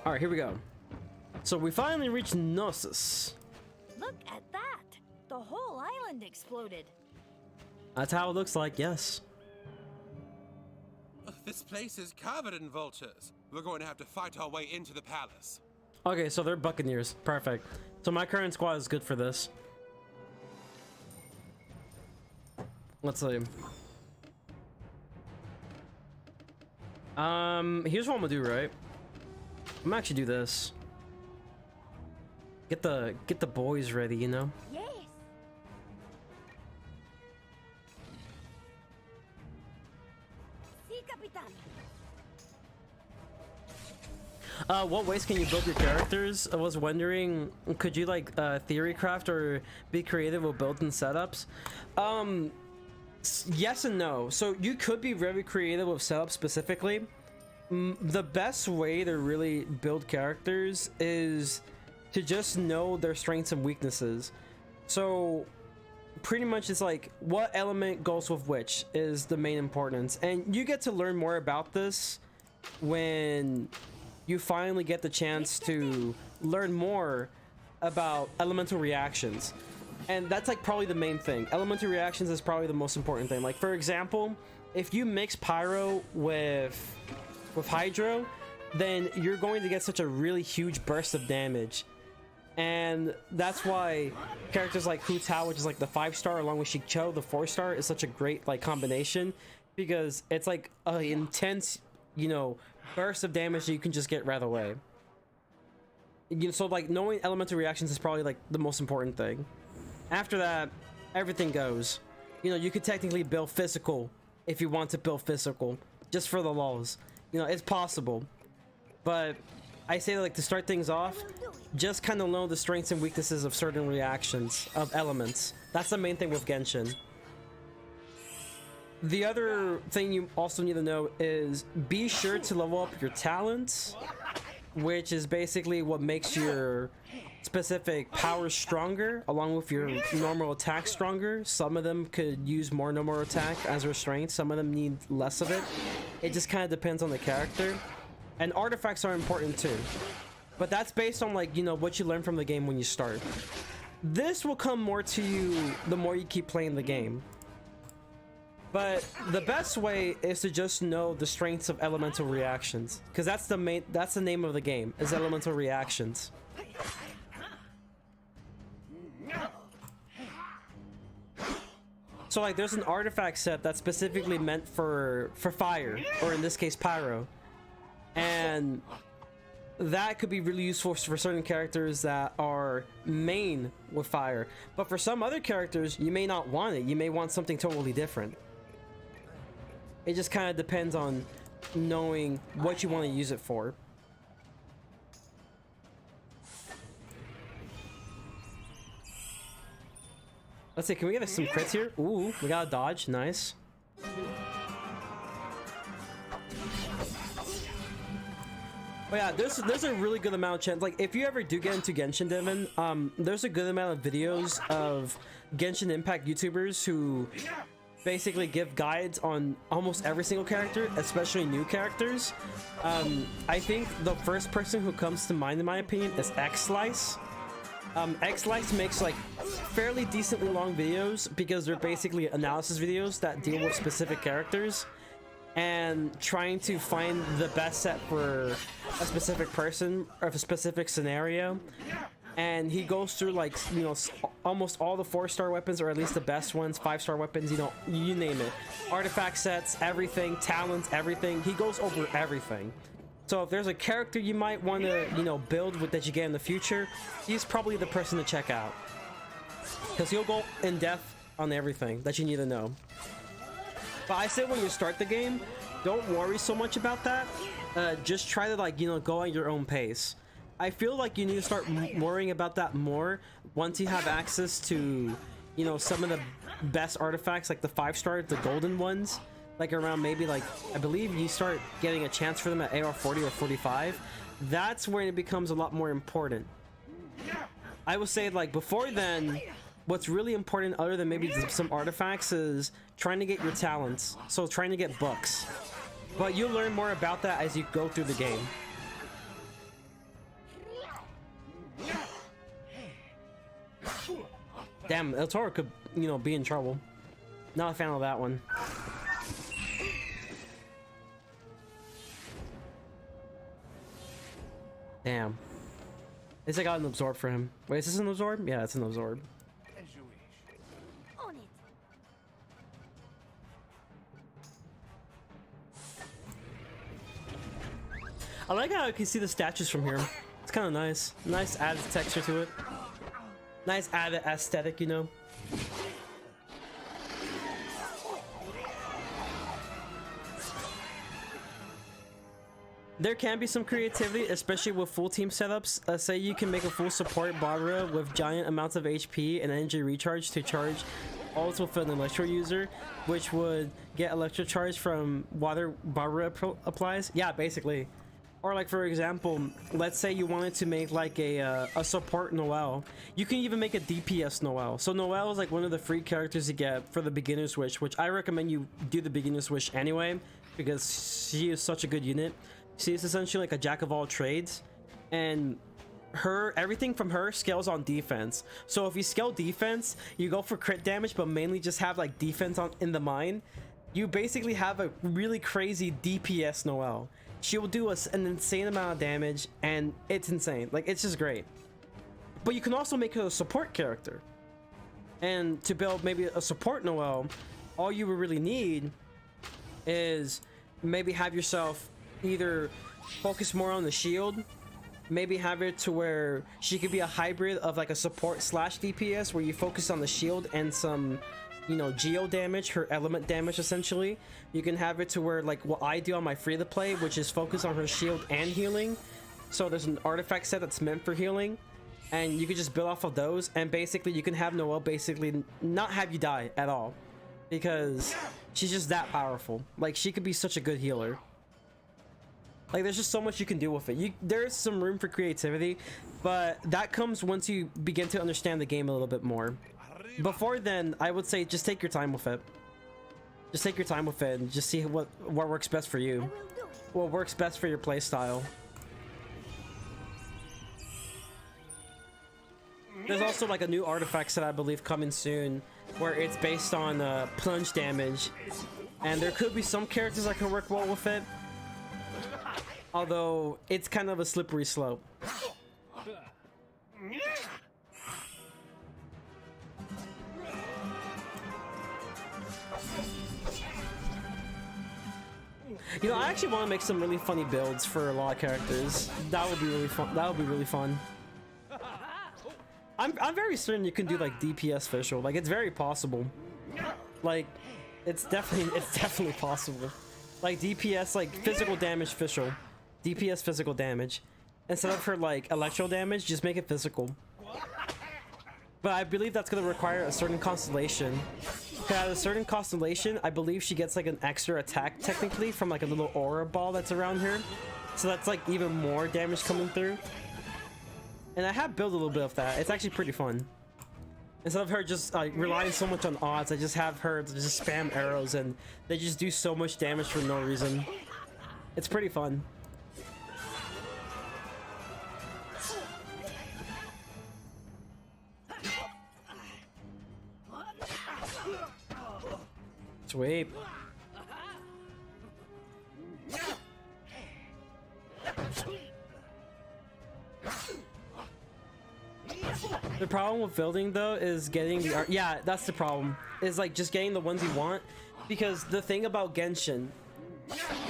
All right, here we go. So we finally reached Gnosis. Look at that! The whole island exploded. That's how it looks like, yes. This place is covered in vultures. We're going to have to fight our way into the palace. Okay, so they're Buccaneers. Perfect. So my current squad is good for this. Let's see. Here's what I'm gonna do, right? I'm gonna actually do this. Get the boys ready, you know? Yes! Si, Capitan. What ways can you build your characters? I was wondering, could you like theory craft or be creative with built-in setups? Yes and no. So you could be very creative with setups specifically. The best way to really build characters is to just know their strengths and weaknesses. So pretty much it's like what element goes with which is the main importance, and you get to learn more about this when you finally get the chance to learn more about elemental reactions. And that's like probably the main thing. Elemental reactions is probably the most important thing. Like for example, if you mix Pyro with Hydro, then you're going to get such a really huge burst of damage. And that's why characters like Hu Tao, which is like the 5-star, along with Shikcho, the 4-star, is such a great like combination, because it's like an intense, you know, burst of damage that you can just get right away. You know, so like knowing elemental reactions is probably like the most important thing. After that, everything goes. You know, you could technically build physical if you want to build physical, just for the lulz. You know, it's possible. But I say, like, to start things off, just kind of know the strengths and weaknesses of certain reactions, of elements. That's the main thing with Genshin. The other thing you also need to know is be sure to level up your talents, which is basically what makes your specific powers stronger, along with your normal attack stronger. Some of them could use more normal attack as restraint, some of them need less of it. It just kind of depends on the character. And artifacts are important too, but that's based on, like, you know, what you learn from the game when you start. This will come more to you the more you keep playing the game. But the best way is to just know the strengths of elemental reactions, because that's the name of the game, is elemental reactions. So like there's an artifact set that's specifically meant for fire, or in this case Pyro. And that could be really useful for certain characters that are main with fire. But for some other characters, you may not want it. You may want something totally different. It just kind of depends on knowing what you want to use it for. Let's see, can we get some crits here? Ooh, we got a dodge, nice. Oh yeah, there's a really good amount of chance. Like, if you ever do get into Genshin, Devin, there's a good amount of videos of Genshin Impact YouTubers who basically give guides on almost every single character, especially new characters. I think the first person who comes to mind, in my opinion, is X-Slice. X-Slice makes like fairly decently long videos because they're basically analysis videos that deal with specific characters and trying to find the best set for a specific person or a specific scenario. And he goes through, like, you know, almost all the 4-star weapons, or at least the best ones, 5-star weapons, you know, you name it. Artifact sets, everything, talents, everything. He goes over everything. So if there's a character you might want to, you know, build with that you get in the future, he's probably the person to check out, because he'll go in depth on everything that you need to know. But I say when you start the game, don't worry so much about that. Just try to, like, you know, go at your own pace. I feel like you need to start worrying about that more once you have access to, you know, some of the best artifacts, like the 5-star, the golden ones. Like around maybe, like, I believe you start getting a chance for them at AR 40 or 45. That's when it becomes a lot more important. I would say, like, before then, what's really important other than maybe some artifacts is trying to get your talents. So trying to get books. But you'll learn more about that as you go through the game. Damn, El Toro could, you know, be in trouble. Not a fan of that one. Damn. At least I got an absorb for him. Wait, is this an absorb? Yeah, it's an absorb. On it. I like how I can see the statues from here. It's kind of nice. Nice added texture to it. Nice added aesthetic, you know. There can be some creativity, especially with full team setups. Say you can make a full support Barbara with giant amounts of HP and energy recharge to charge also with an electro user, which would get electro charge from water Barbara applies. Yeah, basically. Or like, for example, let's say you wanted to make like a support Noelle. You can even make a DPS Noelle. So Noelle is like one of the free characters you get for the beginner's wish, which I recommend you do the beginner's wish anyway, because she is such a good unit. She is essentially like a jack of all trades, and everything from her scales on defense. So if you scale defense, you go for crit damage, but mainly just have like defense in the mine. You basically have a really crazy DPS Noelle. She will do an insane amount of damage, and it's insane. Like, it's just great. But you can also make her a support character. And to build maybe a support Noelle, all you would really need is maybe have yourself either focus more on the shield, maybe have it to where she could be a hybrid of like a support slash DPS, where you focus on the shield and some, you know, geo damage, her element damage essentially. You can have it to where, like what I do on my free to play, which is focus on her shield and healing. So there's an artifact set that's meant for healing, and you can just build off of those, and basically you can have Noelle basically not have you die at all, because she's just that powerful. Like, she could be such a good healer. Like, there's just so much you can do with it. There's some room for creativity, but that comes once you begin to understand the game a little bit more. Before then, I would say just take your time with it. Just take your time with it and just see what works best for you. What works best for your playstyle. There's also like a new artifact set I believe coming soon, where it's based on plunge damage, and there could be some characters that can work well with it, although it's kind of a slippery slope. You know, I actually want to make some really funny builds for a lot of characters. That would be really fun. That would be really fun. I'm very certain you can do like DPS Fischl. Like, it's very possible. Like, it's definitely possible. Like DPS, like physical damage Fischl. DPS physical damage. Instead of her like electro damage, just make it physical. But I believe that's gonna require a certain constellation. At a certain constellation, I believe she gets like an extra attack technically from like a little aura ball that's around her. So that's like even more damage coming through. And I have built a little bit of that. It's actually pretty fun. Instead of her just relying so much on odds, I just have her to just spam arrows and they just do so much damage for no reason. It's pretty fun. Sweet. The problem with building though is getting the art. Yeah, that's the problem. Is like just getting the ones you want, because the thing about Genshin,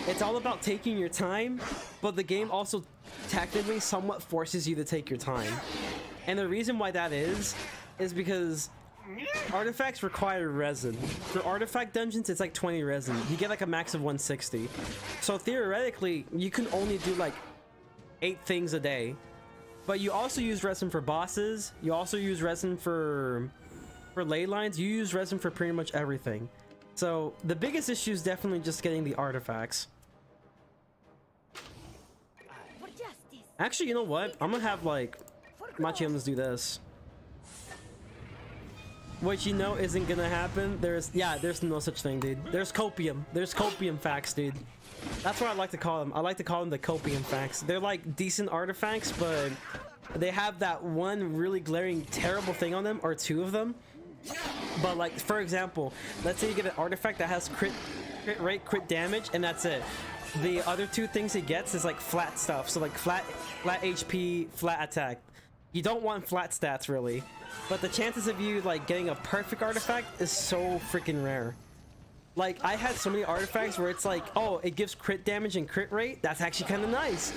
it's all about taking your time, but the game also technically somewhat forces you to take your time. And the reason why that is because artifacts require resin. For artifact dungeons, it's like 20 resin. You get like a max of 160. So theoretically, you can only do like 8 things a day. But you also use resin for bosses. You also use resin for ley lines. You use resin for pretty much everything. So the biggest issue is definitely just getting the artifacts. For justice. Actually, you know what? I'm gonna have like my children do this. What you know isn't gonna happen. There's no such thing, dude. There's copium. There's copium facts, dude. That's what I like to call them. I like to call them the copium facts. They're like decent artifacts, but they have that one really glaring terrible thing on them, or 2 of them. But like, for example, let's say you get an artifact that has crit rate, crit damage, and that's it. The other 2 things he gets is like flat stuff. So like flat HP, flat attack. You don't want flat stats really, but the chances of you like getting a perfect artifact is so freaking rare. Like, I had so many artifacts where it's like, oh, it gives crit damage and crit rate. That's actually kind of nice.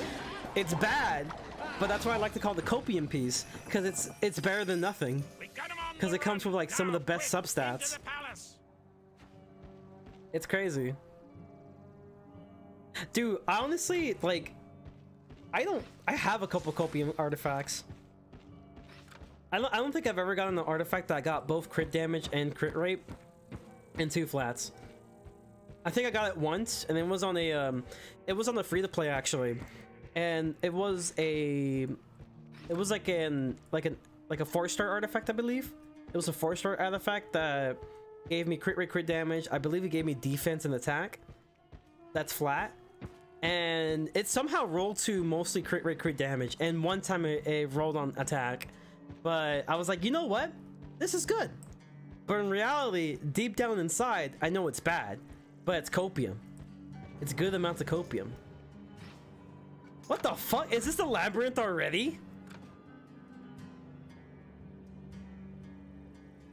It's bad, but that's why I like to call the copium piece, because it's better than nothing. Because it comes with like some of the best substats. It's crazy. Dude, I honestly, like, I have a couple copium artifacts. I don't think I've ever gotten an artifact that got both crit damage and crit rate and 2 flats. I think I got it once, and it was on a the free to play actually, and it was like a 4-star artifact, I believe. It was a 4-star artifact that gave me crit rate, crit damage. I believe it gave me defense and attack. That's flat, and it somehow rolled to mostly crit rate, crit damage, and one time it rolled on attack. But I was like, you know what? This is good. But in reality, deep down inside, I know it's bad. But it's copium. It's good amounts of copium. What the fuck? Is this the labyrinth already?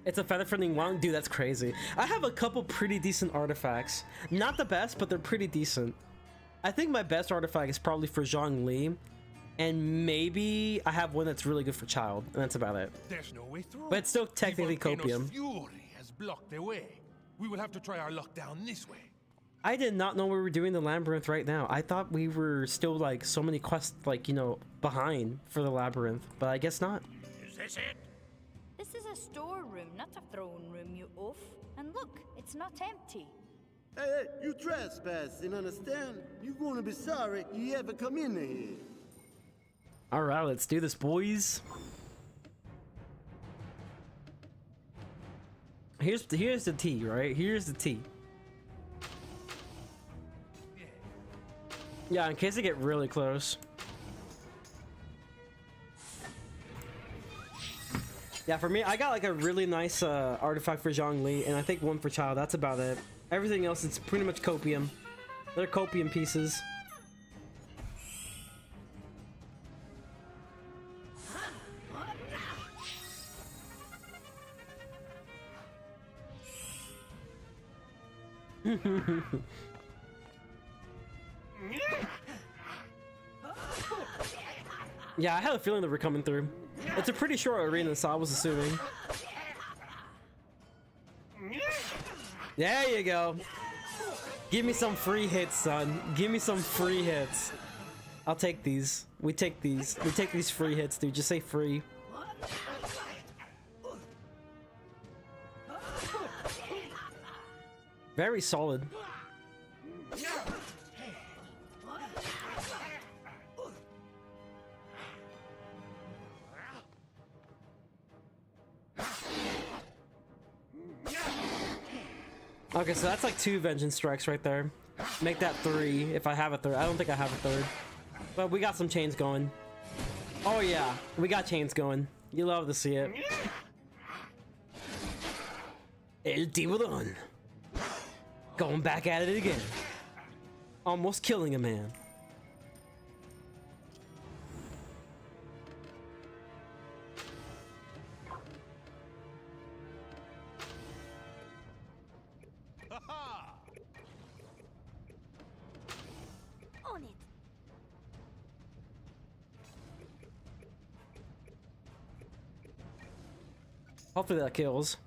It's a feather-friendly wand? Dude, that's crazy. I have a couple pretty decent artifacts. Not the best, but they're pretty decent. I think my best artifact is probably for Zhongli. And maybe I have one that's really good for Child, and that's about it. There's no way through. But it's still technically copium. Fury has blocked the way. We will have to try our luck down this way. I did not know we were doing the labyrinth right now. I thought we were still like so many quests, like, you know, behind for the labyrinth, but I guess not. Is this it? This is a storeroom, not a throne room, you oaf. And look, it's not empty. Hey, you trespassing, understand? You're gonna be sorry you ever come in here. All right, let's do this, boys. Here's the tea, right? Here's the tea. Yeah, in case I get really close. Yeah, for me, I got like a really nice artifact for Zhongli, and I think one for Child. That's about it. Everything else, it's pretty much copium. They're copium pieces. Yeah, I had a feeling that we're coming through. It's a pretty short arena, so I was assuming. There you go. Give me some free hits, son. Give me some free hits. I'll take these. We take these. We take these free hits, dude. Just say free. Very solid. Okay, so that's like 2 vengeance strikes right there. Make that 3 if I have a third. I don't think I have a third. But we got some chains going. Oh yeah, we got chains going. You love to see it. El Tiburon. Going back at it again. Almost killing a man. On it. Hopefully that kills.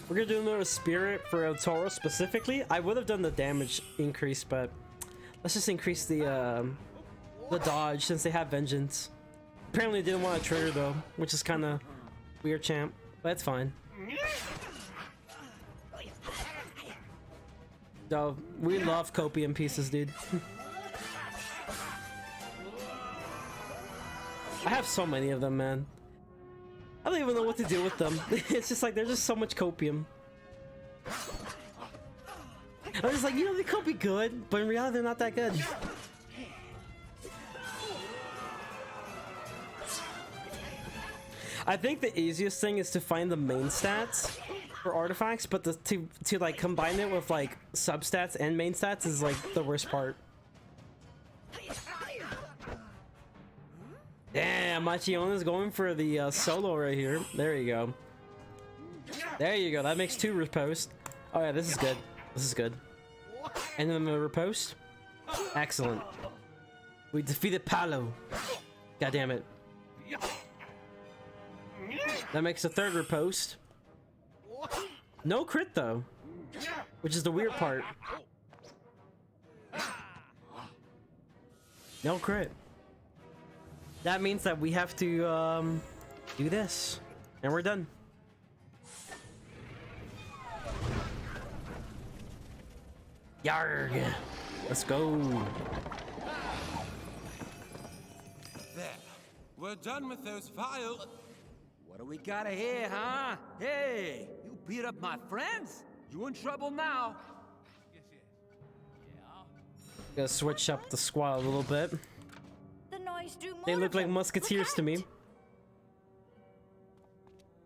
We're gonna do another spirit for El Toro specifically. I would have done the damage increase, but let's just increase the dodge since they have vengeance. Apparently didn't want to trigger though, which is kind of weird, champ. But it's fine. Yo, we love copium pieces, dude. I have so many of them, man. I don't even know what to do with them. It's just like there's just so much copium. I'm just like, you know, they could be good, but in reality they're not that good. I think the easiest thing is to find the main stats for artifacts, but to like combine it with like substats and main stats is like the worst part. Damn, Machiona's going for the solo right here. There you go. There you go. That makes 2 riposte. Oh yeah, this is good. This is good. And then the riposte. Excellent. We defeated Palo. God damn it. That makes a 3rd riposte. No crit though, which is the weird part. No crit. That means that we have to do this, and we're done. Yarg! Let's go. There. We're done with those vile... What do we got here, huh? Hey, you beat up my friends? You in trouble now? Gotta switch up the squad a little bit. The noise drew more They look of like them. musketeers to me.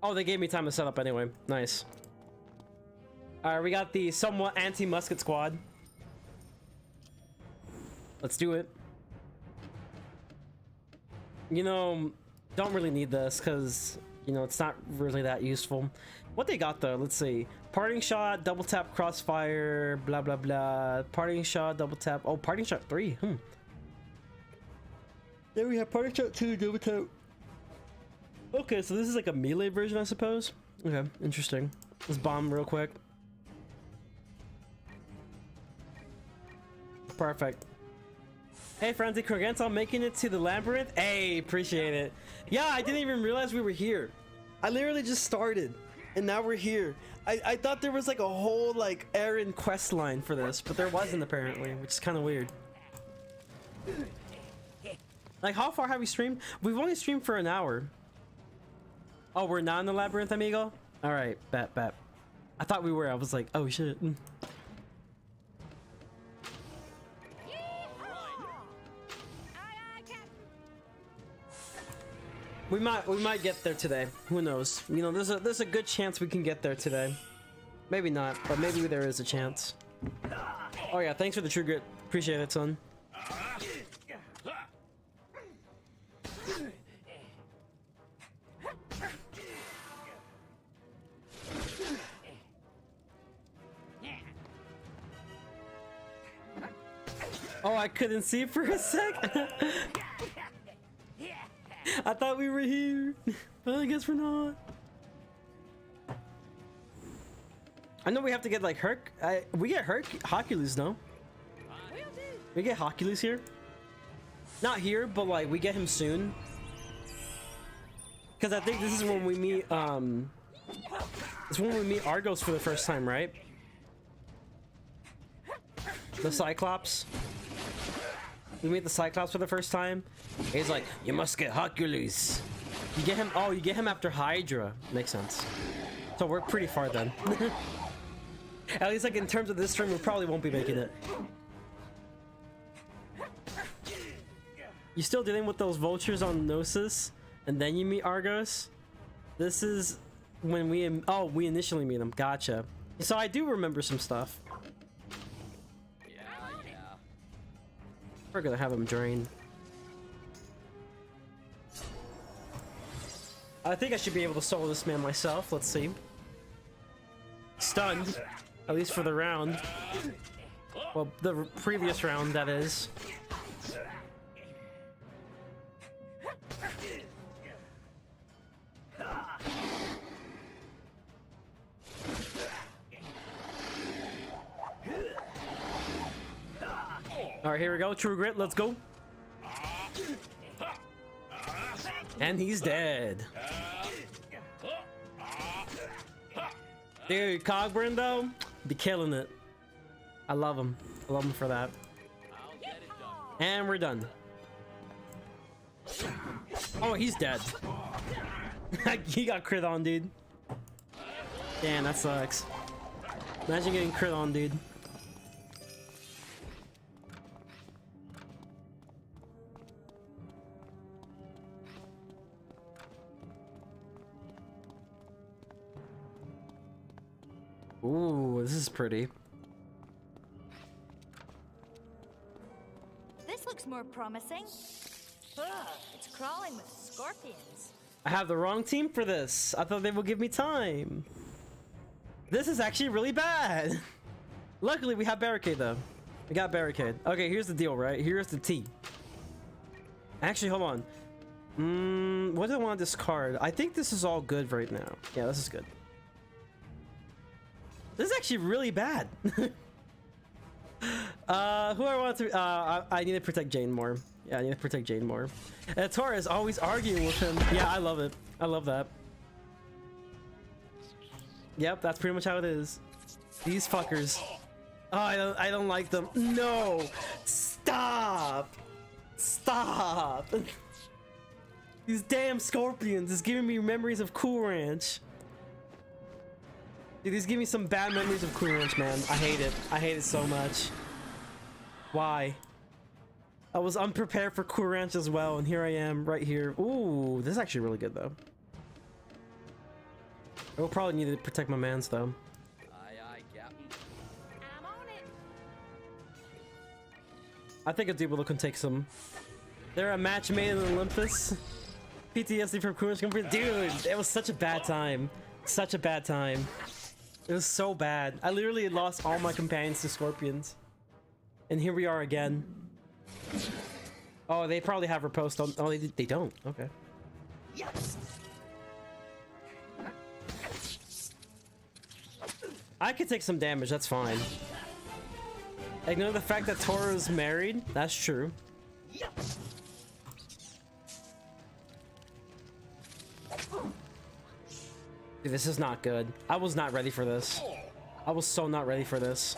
Oh, they gave me time to set up anyway. Nice. Alright, we got the somewhat anti-musket squad. Let's do it. You know, don't really need this because, you know, it's not really that useful. What they got though, let's see. Parting shot, double tap, crossfire, blah blah blah. Parting shot, double tap. Oh, parting shot 3. There we have parting shot 2, double tap. Okay, so this is like a melee version, I suppose. Okay, interesting. Let's bomb real quick. Perfect. Hey, Frantic Krogans, I'm making it to the Labyrinth. Hey, appreciate it. Yeah, I didn't even realize we were here. I literally just started, and now we're here. I thought there was like a whole like errand quest line for this, but there wasn't apparently, which is kind of weird. Like, how far have we streamed? We've only streamed for an hour. Oh, we're not in the Labyrinth, amigo? All right, bet. I thought we were. I was like, oh shit. We might get there today. Who knows? You know, there's a good chance we can get there today. Maybe not, but maybe there is a chance. Oh yeah, thanks for the true grit. Appreciate it, son. Oh, I couldn't see for a sec. I thought we were here, but I guess we're not. I know we have to get like we get Hercules, no? We get Hercules here. Not here, but like we get him soon. Because I think this is when we meet it's when we meet Argos for the first time, right? The Cyclops. We meet the Cyclops for the first time. He's like, you must get Hercules. You get him. Oh, you get him after Hydra. Makes sense. So we're pretty far then. At least like in terms of this stream, we probably won't be making it. You still dealing with those vultures on Gnosis, and then you meet Argos. This is when we initially meet them. Gotcha. So I do remember some stuff. We're gonna have him drain. I think I should be able to solo this man myself. Let's see. Stunned, at least for the round. Well, the previous round, that is. All right, here we go. True grit. Let's go. And he's dead. Dude, Cogburn though, be killing it. I love him. I love him for that. And we're done. Oh, he's dead. He got crit on, dude. Damn, that sucks. Imagine getting crit on, dude. Ooh, this is pretty. This looks more promising. Ugh, it's crawling with scorpions. I have the wrong team for this. I thought they would give me time. This is actually really bad. Luckily, we have barricade though. We got barricade. Okay, here's the deal, right? Here's the T. Actually, hold on. What do I want to discard? I think this is all good right now. Yeah, this is good. This is actually really bad. Who I want to... I need to protect Jane more. Yeah, I need to protect Jane more. And Tora is always arguing with him. Yeah, I love it. I love that. Yep, that's pretty much how it is. These fuckers. Oh, I don't like them. No! Stop! Stop! These damn scorpions is giving me memories of Cool Ranch. Dude, these give me some bad memories of Cool Ranch, man. I hate it. I hate it so much. Why? I was unprepared for Cool Ranch as well, and here I am, right here. Ooh, this is actually really good, though. I will probably need to protect my mans, though. Aye, Captain. I'm on it. I think a dude will can take some. They're a match made in Olympus. PTSD from Cool Ranch. Dude, it was such a bad time. Such a bad time. It was so bad. I literally lost all my companions to scorpions. And here we are again. Oh, they probably have riposte on. Oh, they don't. Okay. I could take some damage. That's fine. Ignore the fact that Tora's married. That's true. Dude, this is not good. I was not ready for this. I was so not ready for this.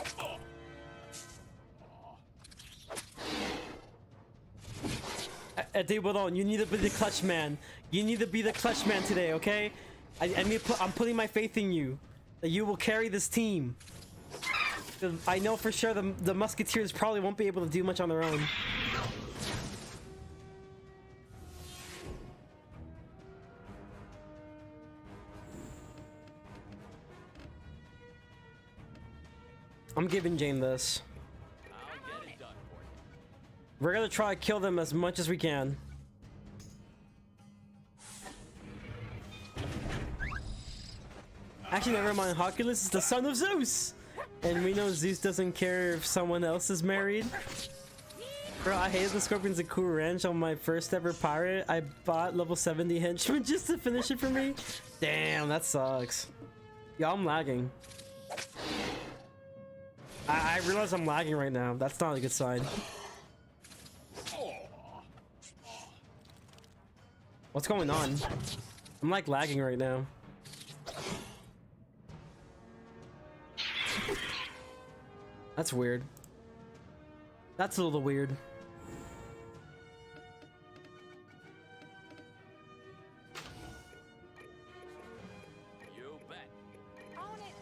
Dude, hold on. You need to be the clutch man. You need to be the clutch man today, okay? I'm putting my faith in you. That you will carry this team. I know for sure the Musketeers probably won't be able to do much on their own. I'm giving Jane this. We're gonna try to kill them as much as we can. Actually, never mind. Hercules is the son of Zeus! And we know Zeus doesn't care if someone else is married. Bro, I hated the Scorpions at Cool Ranch on my first ever pirate. I bought level 70 henchmen just to finish it for me. Damn, that sucks. Yeah, I'm lagging. I realize I'm lagging right now. That's not a good sign. What's going on? I'm like lagging right now. That's weird. That's a little weird. You bet. On it.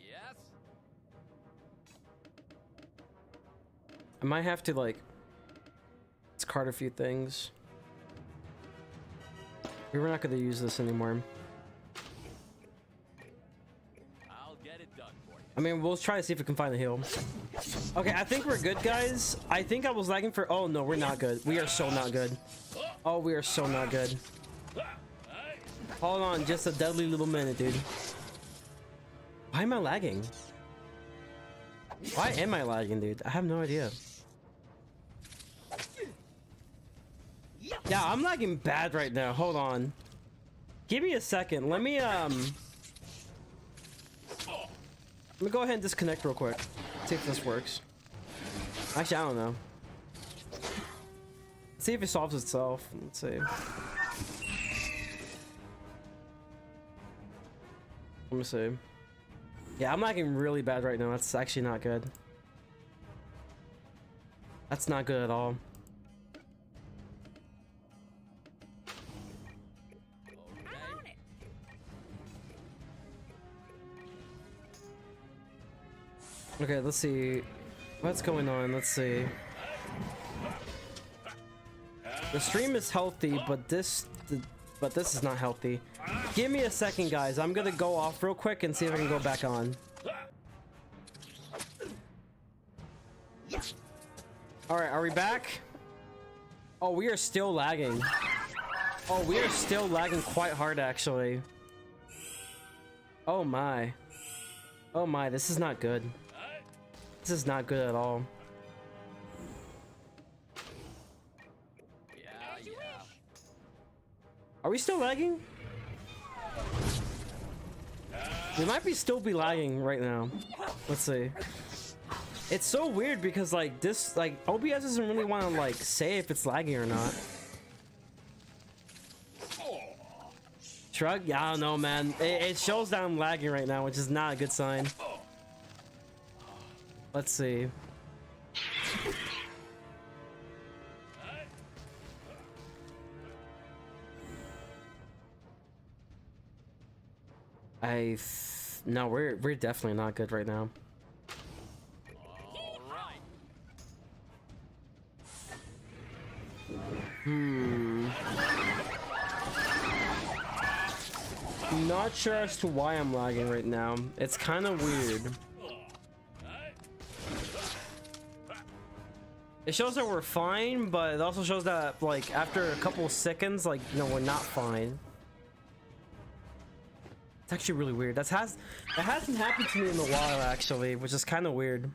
Yes? I might have to like discard a few things. We're not gonna use this anymore. I'll get it done for you. I mean, we'll try to see if we can find a heal. Okay, I think we're good, guys. I think I was lagging for... Oh, no, we're not good. We are so not good. Oh, we are so not good. Hold on just a deadly little minute, dude. Why am I lagging? Why am I lagging, dude? I have no idea. Yeah, I'm lagging bad right now. Hold on. Give me a second. Let me Let me go ahead and disconnect real quick. See if this works. Actually, I don't know. See if it solves itself. Let's see. Let me see. Yeah, I'm lagging really bad right now. That's actually not good. That's not good at all. Okay, let's see. What's going on? Let's see. The stream is healthy, but this is not healthy. Give me a second, guys. I'm gonna go off real quick and see if I can go back on. Alright, are we back? Oh, we are still lagging. Oh, we are still lagging quite hard, actually. Oh my. Oh my, this is not good. This is not good at all. Are we still lagging? We might still be lagging right now. Let's see. It's so weird because like this, like OBS doesn't really want to like say if it's lagging or not. Shrug? Yeah, I don't know, man. It shows that I'm lagging right now, which is not a good sign. Let's see. No, we're definitely not good right now. Not sure as to why I'm lagging right now. It's kind of weird. It shows that we're fine, but it also shows that like after a couple of seconds, like, you know, we're not fine. It's actually really weird. That hasn't happened to me in a while, actually, which is kind of weird.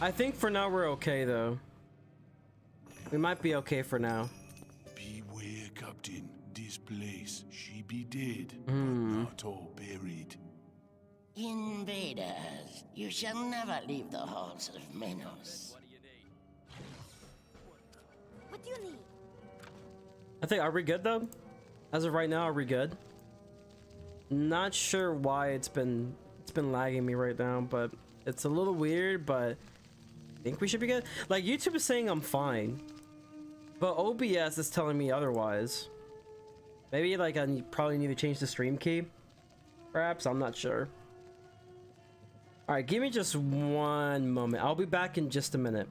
I think for now we're okay, though. We might be okay for now. Beware, Captain. This place, she be dead, but not all buried. Invaders, you shall never leave the halls of Menos. What do you need? I think, are we good though? As of right now, are we good? Not sure why it's been lagging me right now, but it's a little weird, but I think we should be good. Like, YouTube is saying I'm fine, but OBS is telling me otherwise. Maybe like I probably need to change the stream key. Perhaps, I'm not sure. All right, give me just one moment. I'll be back in just a minute.